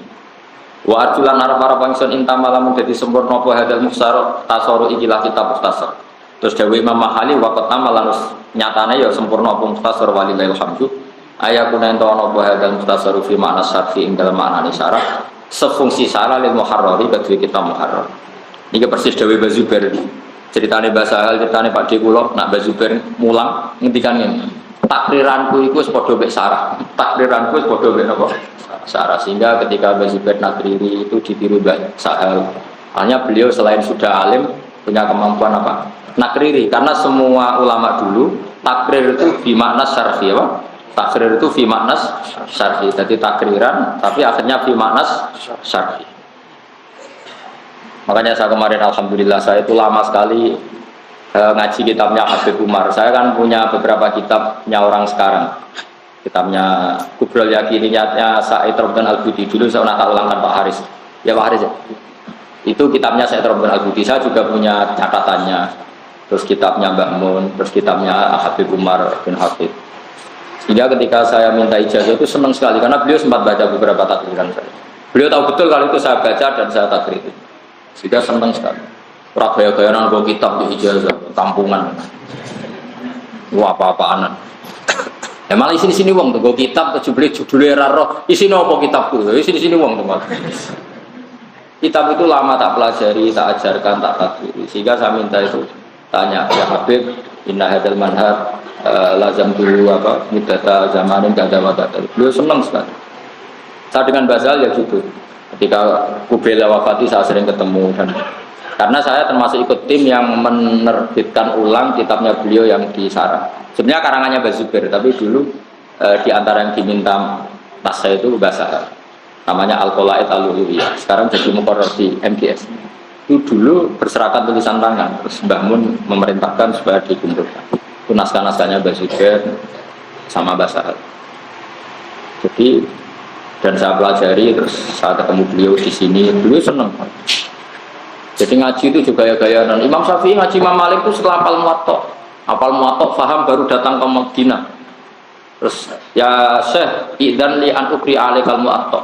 Wa arjulan arep-arep ingsun intama lamun dadi sempurna apa hadal mukhsar tasaru ikilah kitab mukhtasar. Terus dawuh Imam Mahali waqt amalan nyatane ya sempurna apa mukhtasar walillahil hamdu. Ayakuna ento ana apa hadal mukhtasar fi makna syarhi ing dalam maknane syarah. Sefungsi salah lil muharrari kedua kita muharrar. Ini persis Dewi Bazuber. Ceritane bahasa hal ceritane Pak D kula nak Bazuber mulang ngendikan ngene. Takriranku iku wis padha mek sarah. Takriranku wis padha mek napa? Sarah, sehingga ketika Bazuber nakriri itu ditiru Mbak Sahal. Hanya beliau selain sudah alim punya kemampuan apa? Nakriri, karena semua ulama dulu takrir itu bermakna syarhi apa? Takrir itu fi maknas syarhi, jadi takriran tapi akhirnya fi maknas syarhi. Makanya saya kemarin alhamdulillah saya itu lama sekali ngaji kitabnya Habib Umar. Saya kan punya beberapa kitabnya orang sekarang. Kitabnya Kubrul Yakiniyatnya Said Robdan Al-Budi, dulu saya pernah ulangkan Pak Haris. Ya Pak Haris ya. Itu kitabnya Said Robdan Al-Budi. Saya juga punya catatannya. Terus kitabnya Mbah Mun, terus kitabnya Habib Umar bin Habib. Sehingga ketika saya minta ijazah itu senang sekali karena beliau sempat baca beberapa takriran saya. Beliau tahu betul kalau itu saya baca dan saya takrir itu. Sehingga senang sekali. Ora gaya-gayanan bawa kitab di ijazah kampungan. Wah apa-apaanan. Ya malah sini wong tuh bawa kitab judulnya raro. Isine apa kitabku? Sini wong tuh. Kitab itu lama tak pelajari, tak ajarkan, tak takrir. Sehingga saya minta itu tanya ya Habib, inna hadal manhaj lazam dulu apa mudata zamanin kada wadata. Beliau senang sekali. Saya dengan Basal ya gitu. Ketika Kubela wafati saya sering ketemu dan karena saya termasuk ikut tim yang menerbitkan ulang kitabnya beliau yang di Sarah. Sebenarnya karangannya Bazuber, tapi dulu di antara yang diminta tas saya itu Basal. Namanya Al-Qolaid Al-Uluwiyah. Sekarang jadi muqarrar di MGS. Itu dulu berserakan tulisan tangan. Terus Mbah Mun memerintahkan supaya dikumpulkan. Itu naskah-naskahnya Bazuber sama Basal. Jadi dan saya pelajari terus saya ketemu beliau di sini, beliau senang. Jadi ngaji itu juga gaya-gaya. Dan Imam Syafi'i ngaji Imam Malik itu setelah apal muwatta paham baru datang ke Madinah. Terus ya Syekh idzan li an ukri alaikal muwatta.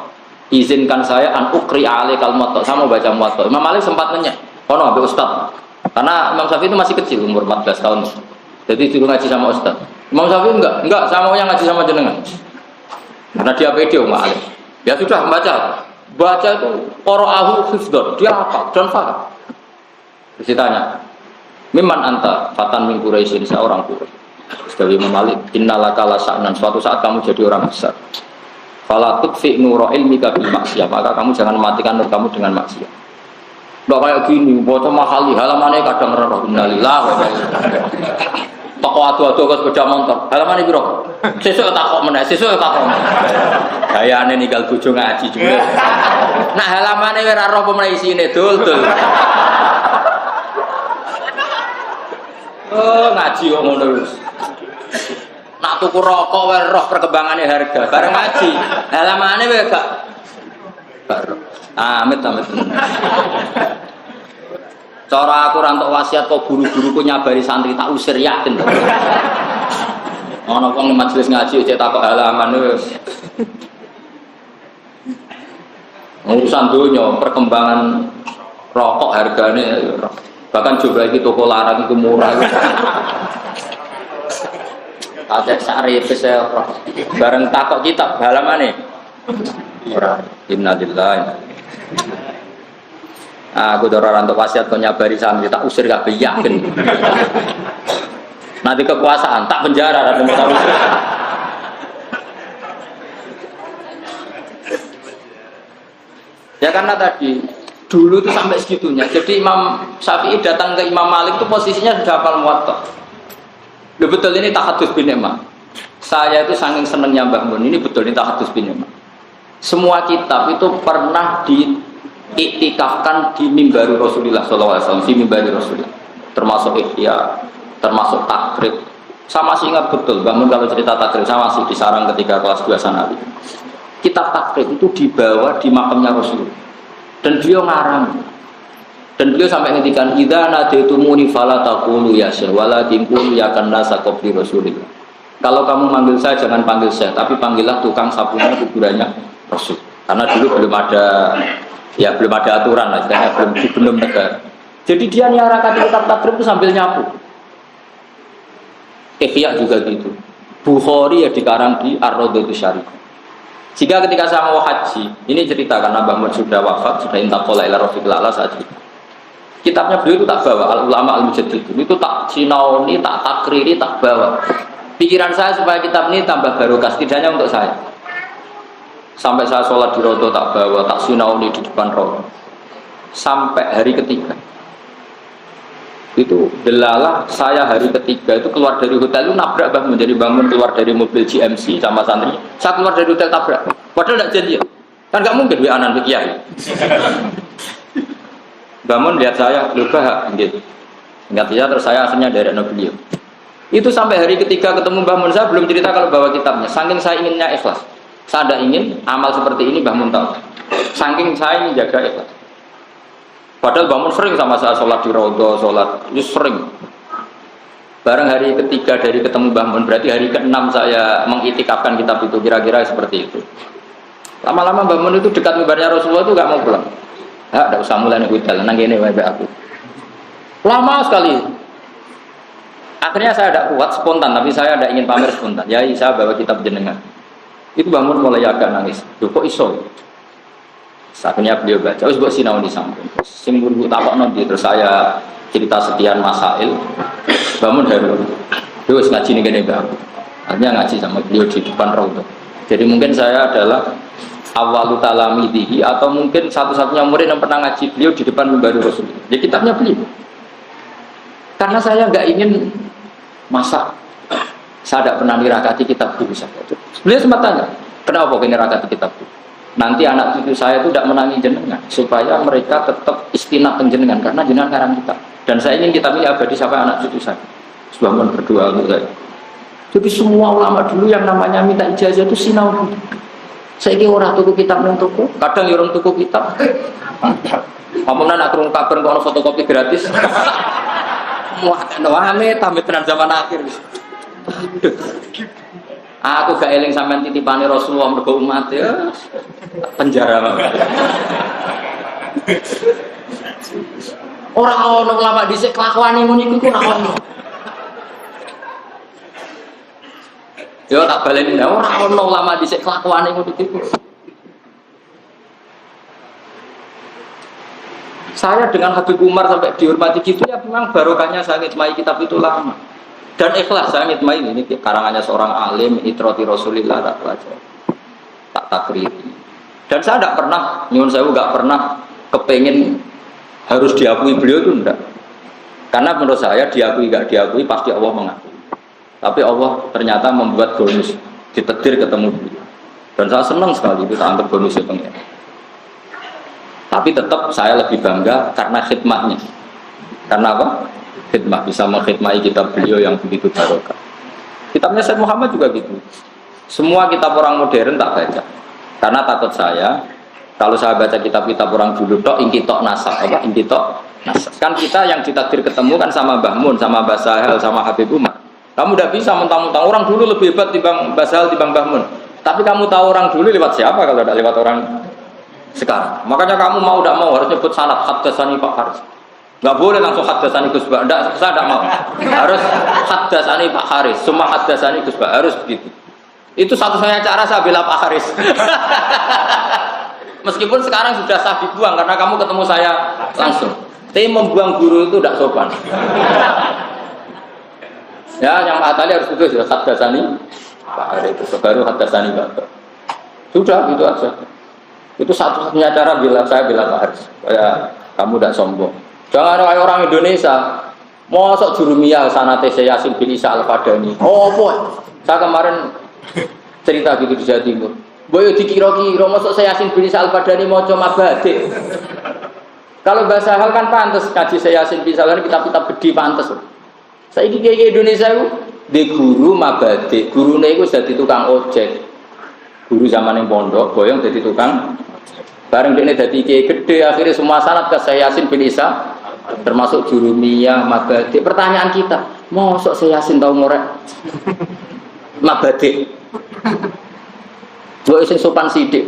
Izinkan saya an ukri alaikal muwatta. Saya mau baca muwatta. Imam Malik sempat nanya, "Ono ambek ustaz?" Karena Imam Syafi'i itu masih kecil, umur 14 tahun. Jadi dulu ngaji sama ustaz. Imam Syafi'i enggak, saya maunya ngaji sama jenengan. Karena dia pede Umar Alim. Ya sudah baca itu qara'ahu hifdzan, dia hafal dan paham. Terus ditanya, "Mimman anta?" Fatan min Quraisyin, seorang Quraisy. Terus dari Imam Malik, "Innalaka lasa'nan," suatu saat kamu jadi orang besar. Fala tudfi nura ilmika bil maksiyah, maka kamu jangan matikan nur kamu dengan maksiat. Ndak kayak gini, baca mahali halamannya kadang rerah innalillah wa inna ilaihi raji'un. Toko adu-adu ke sepeda motor. Halamane piro? Sesuk takok meneh, sesuk takok. Gayane ninggal bojo ngaji jebule. Nah halamane ora roh apa meneh isine dul-dul. Oh, ngaji kok ngono wis. Nak tuku rokok wae roh perkembangane harga. Bareng ngaji, halamane wae gak. Amit. Cara aku rantuk wasiat kok guru-guruku nyabari santri tak usir yakin. Ana wong majelis ngaji cek takok halaman wis. Urusan dunia, perkembangan rokok harganya bahkan juga ini toko larang itu murah. Ada sari pesel bareng takok kitab halaman nih. Ora innalillahi. Aku dorong untuk wasiat kau nyabari santri tak usir gak yakin. Nanti kekuasaan tak penjara dan ya karena tadi dulu itu sampai segitunya. Jadi Imam Syafi'i datang ke Imam Malik itu posisinya sudah hafal Muwatta. Betul ini tahadus bin Imam. Saya itu saking senengnya Mbah Mun. Ini betul ini tahadus bin Imam. Semua kitab itu pernah diiktikafkan di mimbar Rasulullah SAW, di mimbar Rasulullah. Termasuk Ihya, termasuk takrib. Saya masih ingat betul, Mbah Mun kalau cerita takrib saya masih di sarang ketika kelas 2 Sanawi. Kitab takrib itu dibawa di makamnya Rasulullah dan beliau ngarang dan beliau sampai ngendikan idza nadaitumuni fala taqulu ya syekh walakin qul ya kannasa qabli Rasulillah. Kalau kamu manggil saya jangan panggil syekh tapi panggillah tukang sapunya kuburannya Rasul. Karena dulu belum ada aturan lah, istilahnya belum negara. Jadi dia nyarakan kitab takrib itu sambil nyapu. Ihya juga gitu. Bukhari ya dikarang di Ar-Raudhatus Syarifah. Jika ketika saya mau haji, ini cerita karena Mbah Mun sudah wafat, sudah intaqala ila rafiqil a'la saja. Kitabnya beliau itu tak bawa, Al-Ulama Al-Mujaddid itu tak sinauni, tak takriri, tak bawa. Pikiran saya supaya kitab ini tambah barokah, setidaknya untuk saya. Sampai saya sholat di rodo tak bawa, tak sinauni di depan rodo. Sampai hari ketiga. Itu delalah saya hari ketiga itu keluar dari hotel itu nabrak Mbah Mun. Jadi Mbah Mun keluar dari mobil GMC sama santri, saya keluar dari hotel tabrak padahal tidak janji kan gak mungkin wi anan kiai. Mbah Mun lihat saya lupa gitu ingat ya terus saya akhirnya dari beliau itu sampai hari ketiga ketemu Mbah Mun. Saya belum cerita kalau bawa kitabnya saking saya inginnya ikhlas, saya ada ingin amal seperti ini Mbah Mun tahu saking saya ingin jaga ikhlas. Padahal bangun sering sama saya sholat di Raudhah, sholat itu sering. Bareng hari ketiga dari ketemu Mbah Mun, berarti hari ke-6 saya mengitikafkan kitab itu, kira-kira seperti itu. Lama-lama Mbah Mun itu dekat mimbarnya Rasulullah itu gak mau pulang. Ya, tidak usah mulai nih hotel, nang ini WB aku. Lama sekali. Akhirnya saya tidak kuat spontan, tapi saya tidak ingin pamer spontan. Ya, saya bawa kitab jenengan. Itu Mbah Mun mulai agak nangis. Loh, kok iso? Akhirnya beliau baca, terus buat sinau di samping. Sing guru takok nanti terus saya cerita sekian masail. Bangun haru. Terus ngaji nih gini bang. Akhirnya ngaji sama beliau di depan Raudhah. Jadi mungkin saya adalah awalu talamidihi atau mungkin satu-satunya murid yang pernah ngaji beliau di depan mimbar Rasulullah. Di kitabnya beliau. Karena saya nggak ingin masa saya tidak pernah nirakati kitab guru saya. Beliau sempat tanya, kenapa kau nirakati kitab guru? Nanti anak cucu saya itu tidak menangi jenengan supaya mereka tetap istinat jenengan karena jenengan ngarang kitab dan saya ingin kitab ini abadi sampai anak cucu saya. Sebab berdua untuk saya. Jadi semua ulama dulu yang namanya minta ijazah itu sinau dulu. Saya kira orang tuku kitab nang toko, kadang orang tuku kitab. Ngomongnya nak kerung kabar kalau fotokopi gratis. Wah, wahane tampil tenan zaman akhir. Aku gak eling sampean titipane Rasulullah mergo umat ya. Penjara. Ora ono ulama dhisik kelakuane ngono iku ora ono. Yo tak baleni ora ono ulama dhisik kelakuane ngono iku. Saya dengan Habib Umar sampai dihormati gitu ya memang barokahnya saya ngitmai kitab itu lama. Dan ikhlas saya ngitmai ini karangannya seorang alim itrati Rasulillah tak pelajari tak takriri dan saya tidak pernah nyuwun sewu nggak pernah kepengen harus diakui beliau itu enggak karena menurut saya diakui nggak diakui pasti Allah mengakui tapi Allah ternyata membuat bonus ditetir ketemu beliau dan saya senang sekali itu tak anggap bonus itu tapi tetap saya lebih bangga karena khidmatnya karena apa? Khidmah, bisa mengkhidmati kitab beliau yang begitu barokah. Kitabnya Syekh Muhammad juga gitu. Semua kitab orang modern tak baca. Karena takut saya, kalau saya baca kitab-kitab orang dulu, inti tok nasab, apa inti tok nasab. Kan kita yang ditakdir ketemu kan sama Mbah Mun, sama Mbah Sahal, sama Habib Umar. Kamu tidak bisa mentang-mentang orang dulu lebih hebat timbang Basal, timbang Mbah Mun. Tapi kamu tahu orang dulu lewat siapa kalau tidak lewat orang sekarang. Makanya kamu mau tidak mau harus nyebut sanad haddatsani Pak Haris. Nggak boleh langsung haddatsani Gus Ba. Enggak, saya tidak mau. Harus haddatsani Pak Haris. Semua haddatsani Gus Ba harus begitu. Itu satu-satunya cara saya bela Pak Haris. Meskipun sekarang sudah sah dibuang karena kamu ketemu saya langsung. Tapi membuang guru itu tidak sopan. Ya, yang Atali harus itu sudah haddatsani Pak Haris itu baru haddatsani Pak. Sudah gitu aja. Itu satu-satunya cara bila saya bela Pak Haris. Supaya kamu tidak sombong. Jangan kayak orang Indonesia. Mosok jurumiyah sanate Yasin bin Isa Al-Fadani. Oh, boy. Saya kemarin cerita gitu di Jawa Timur. Boyo dikira-kira mosok Yasin bin Isa Al-Fadani maca mabade. Kalau bahasa hal kan pantas kaji Yasin bin Isa Al-Fadani kitab-kitab gede pantas. Saiki kiai Indonesia itu di guru mabade. Gurune iku dadi tukang ojek. Guru zaman yang pondok, boyong jadi tukang. Bareng dia dadi kiai gede, akhirnya semua sanad ke Yasin bin Isa, termasuk jurumiyah, mabade. Pertanyaan kita, mosok Yasin tahu ngorek mabade? Gue sing sopan sidik.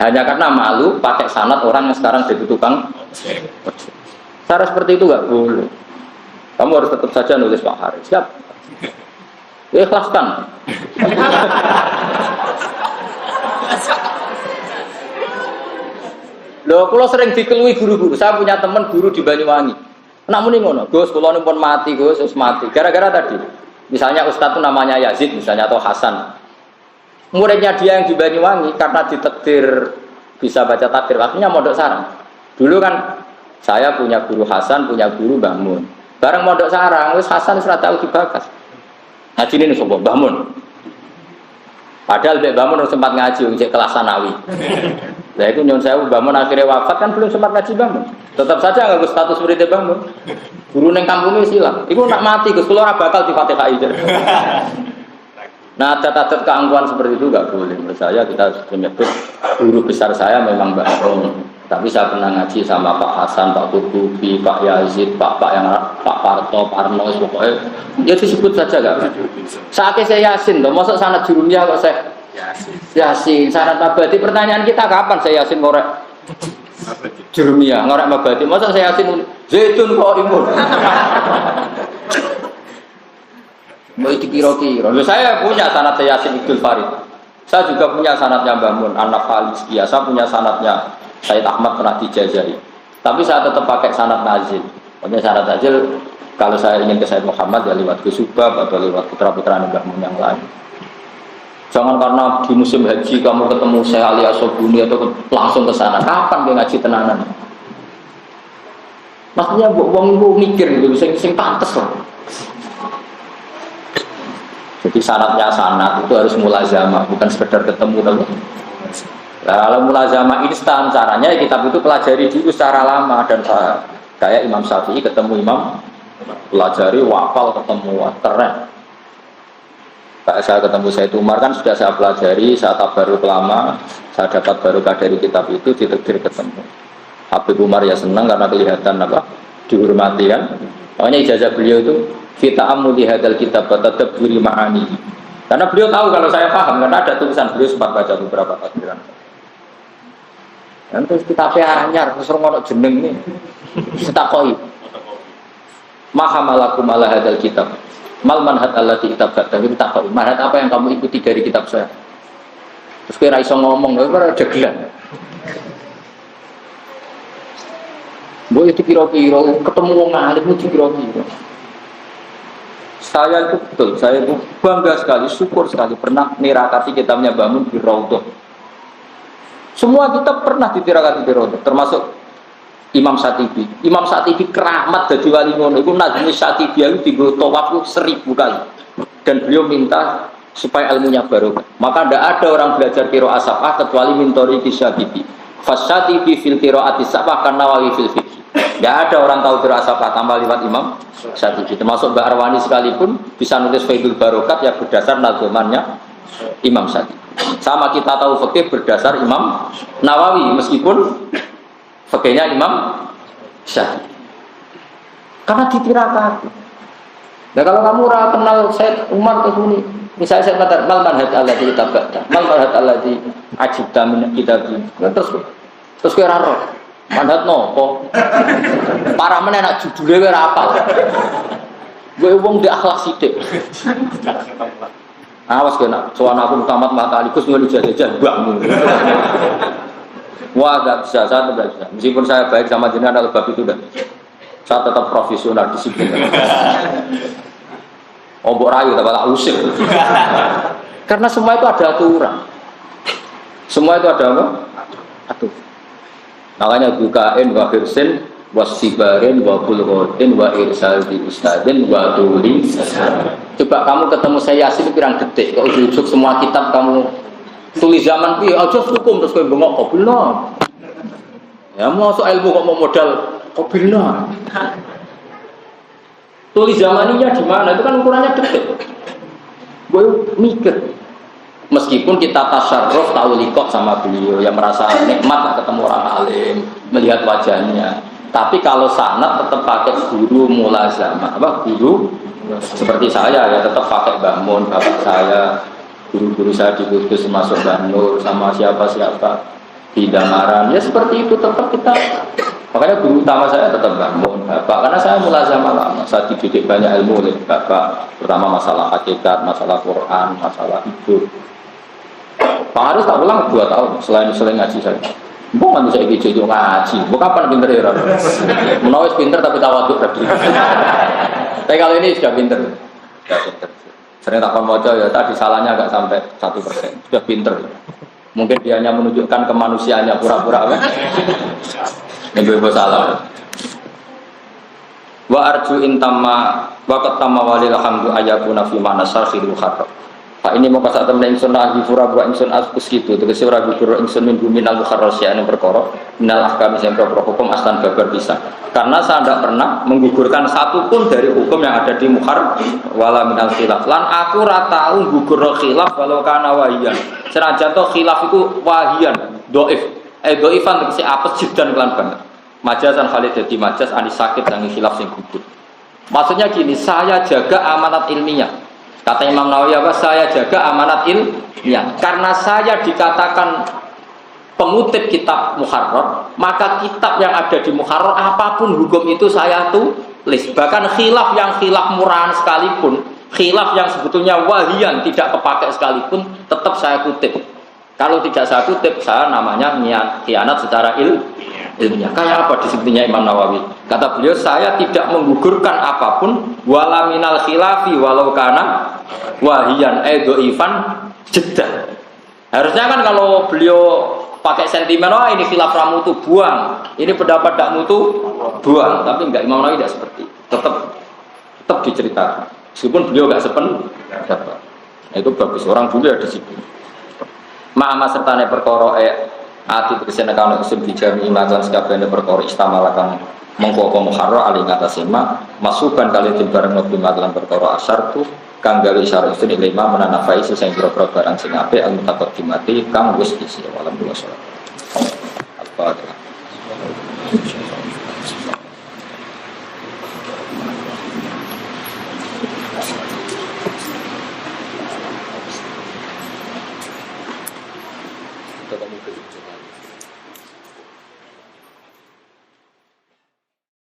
Hanya karena malu pakai sanad orang yang sekarang jadi tukang. Cara seperti itu nggak boleh. Kamu harus tetap saja nulis Pak Haris. Siap. Ikhlaskan. Loh, kalau sering dikelui guru-guru. Saya punya teman guru di Banyuwangi. Namun ini ngono, Gus, kalau ini pun mati, Gus, mati. Gara-gara tadi. Misalnya Ustadz itu namanya Yazid, misalnya atau Hasan. Muridnya dia yang di Banyuwangi karena ditakdir bisa baca takdir, akhirnya mondok sarang. Dulu kan saya punya guru Hasan, punya guru Mbah Mun. Bareng mondok sarang, wis Hasan wis ra tau dibakas. Ngaji ini sapa Mbah Mun. Padahal Mbah Mun sempat ngaji cek kelas sanawi. Lah itu nyon sewu Mbah Mun akhirnya wafat kan belum sempat ngaji Mbah Mun. Tetap saja enggak status murid Mbah Mun. Guru ning kampungnya wis ilang. Iku nak mati Gus, kula ora bakal di-Fatihai. Nah, adat-adat keangkuhan seperti itu enggak boleh. Menurut saya kita menyebut guru besar saya memang Mbah Mun. Tapi saya pernah ngaji sama Pak Hasan, Pak Kutubi, Pak Yazid, Pak Parto, Parno, pokoknya ya disebut saja enggak. Saatnya saya Yasin, loh, masuk sanad jurumiyah kok saya Yasin, sanad mabadi. Pertanyaan kita kapan saya Yasin ngorek jurumiyah, ngorek mabadi? Masa saya Yasin zaitun kok imun? Mau dikira-kira. Saya punya sanad saya Yasin Abdul Farid. Saya juga punya sanadnya Mbah Mun, Anak Khalis. Saya punya sanadnya Said Ahmad pernah dijajahi. Tapi saya tetap pakai sanad nazil. Pokoknya sanad nazil kalau saya ingin ke Said Muhammad ya lewat Gus Subab atau lewat putra-putra Mbah Mun yang lain. Jangan karena di musim haji kamu ketemu Syekh Ali Asobuni atau langsung ke sana. Kapan dia ngaji tenanan? Maksudnya wong iku mikir gitu, sing pantes lah. Jadi sanadnya sanad itu harus mulazamah, bukan sekedar ketemu dulu. Nah, kalau mulazamah instan caranya ya kitab itu pelajari dulu secara lama dan kayak Imam Syafi'i ketemu Imam pelajari wafal ketemu keren. Kayak saya ketemu Said Umar kan sudah saya pelajari, saya tabaruk lama, saya dapat barokah dari kitab itu ditakdir ketemu. Habib Umar ya senang karena kelihatan apa dihormati kan. Makanya ijazah beliau itu kita amuli hadal kitab tadabburi ma'ani. Karena beliau tahu kalau saya paham karena ada tulisan beliau sempat baca beberapa takdiran. Dan terus kitabnya anyar, terus ngono jeneng nih. Setakoi. Maha malakum ala hadal kitab. Mal manhaj allati kitab kita takoi. Manhaj apa yang kamu ikuti dari kitab saya? Terus kira iso ngomong, ora jagelan. Mbok itu kira-kira ketemu wong alim itu kira-kira. Saya itu betul, saya itu bangga sekali, syukur sekali pernah nirakati kitabnya Bangun di Raudhah. Semua kitab pernah ditirakati di Raudhah, termasuk Imam Syatibi. Imam Syatibi keramat dari wali ngono. Iku nazmi Syatibi itu digo tawaf 1000 kali. Dan beliau minta supaya ilmunya barokah. Maka tidak ada orang belajar qiraat sab'ah kecuali mintori Syatibi. Fasyatibi fil qiraati sab'ah kan Nawawi fil fiqh. Tidak ada orang tahu qiraat sab'ah tanpa lewat Imam Syatibi. Termasuk Mbak Arwani sekalipun bisa nulis Faidul Barokat yang berdasar nazomannya Imam Syatibi. Sama kita tahu fikih berdasar Imam Nawawi meskipun fikihnya Imam Syafi'i. Karena ditirakati. Nah kalau kamu ora kenal Said Umar ke sini, misalnya saya kata mal manhaj alladzi tabata, mal manhaj alladzi ajibta min kitabi. Terus kowe ora roh. Manhaj nopo? Parah meneh nak judule kowe ora apal. Kowe wong ndek akhlak sithik. Awas kowe nak sowan aku tamat matalikus ngono jajan mbakmu. Wah, enggak bisa, saya tidak bisa. Meskipun saya baik sama jenengan kalau bab itu enggak. Saya tetap profesional disiplin. Ombok rayu tak usir. Karena semua itu ada aturan. Semua itu ada apa? Aturan. Makanya bukain wa hirsin wasibarin wa bulghatin wa irsal di ustadin wa tuli. Coba kamu ketemu saya Yasin pirang detik kok ujuk semua kitab kamu tulis zaman piye aja hukum terus kowe bengok kok bener. Ya masuk ilmu kok mau modal kok bener. Tulis zamaninya di mana? Itu kan ukurannya detik. Gue mikir. Meskipun kita tasyarruf tahu likok sama beliau yang merasa nikmat ketemu orang alim, melihat wajahnya. Tapi kalau sanad tetap pakai guru mulazamah, apa guru seperti saya ya tetap pakai Mbah Mun, bapak saya, guru-guru saya di Kudus termasuk Mbah Nur sama siapa-siapa di Damaran. Ya seperti itu tetap kita. Makanya guru utama saya tetap Mbah Mun, bapak, karena saya mulazamah lama. Saya dididik banyak ilmu oleh bapak, terutama masalah hakikat, masalah Quran, masalah hidup. Pak Haris tak ulang 2 tahun selain ngaji saya. Bukan bisa ikut jadi ngaji. Bukan kapan pinter ya? Menawis pinter tapi tawaduk tadi. Tapi kalau ini sudah pinter. Sudah pinter. Sering tak mau ya tadi salahnya agak sampai 1%. Sudah pinter. Mungkin dia hanya menunjukkan kemanusiaannya pura-pura. Ibu-ibu salah. Wa arju intama waqat tamma walil hamdu ayakuna fi mana sarfil khatab. Pak ini mau kasih temen ingsun lagi pura buat ingsun askus gitu. Terus ora gugur ingsun minggu minal mukharrasya yang berkorok minal ahkam yang hukum aslan babar bisa. Karena saya tidak pernah menggugurkan satu pun dari hukum yang ada di mukhar wala minal khilaf. Lan aku ora tau gugur khilaf walau kana wahiyan. Senajan to khilaf itu wahiyan, dhaif. Dhaifan tegese apes jidan kelan banget. Majazan Khalid dadi majaz anis sakit yang khilaf sing gugur. Maksudnya gini, saya jaga amanat ilmiah. Kata Imam Nawawi apa? Saya jaga amanat ilmiah. Karena saya dikatakan pengutip kitab Muharrar, maka kitab yang ada di Muharrar apapun hukum itu saya tulis. Bahkan khilaf yang khilaf murahan sekalipun, khilaf yang sebetulnya wahiyan tidak kepakai sekalipun, tetap saya kutip. Kalau tidak saya kutip, saya namanya khianat secara ilmiah. Kayak apa disebutnya Imam Nawawi? Kata beliau, saya tidak menggugurkan apapun wala minal khilafi walau kana wahiyan dhaifan jiddan. Harusnya kan kalau beliau pakai sentimen, wah ini khilaf ramu tuh buang, ini pendapat dak mutu buang. Tapi enggak, Imam Nawawi tidak seperti itu. Tetap diceritakan. Meskipun beliau enggak sependapat. Itu bagus, orang dulu ada di situ. Ma'ama sertane perkara ati tegese nekane usul bijami imajan sakabehane perkara istamalakan mengko muharrar ali ngatasi masukan kali bareng ngopi lan perkara asar tu kang gawe isyarat usul lima menanafai sing pira-pira barang sing apik al mutaqaddimati kang wis isi walam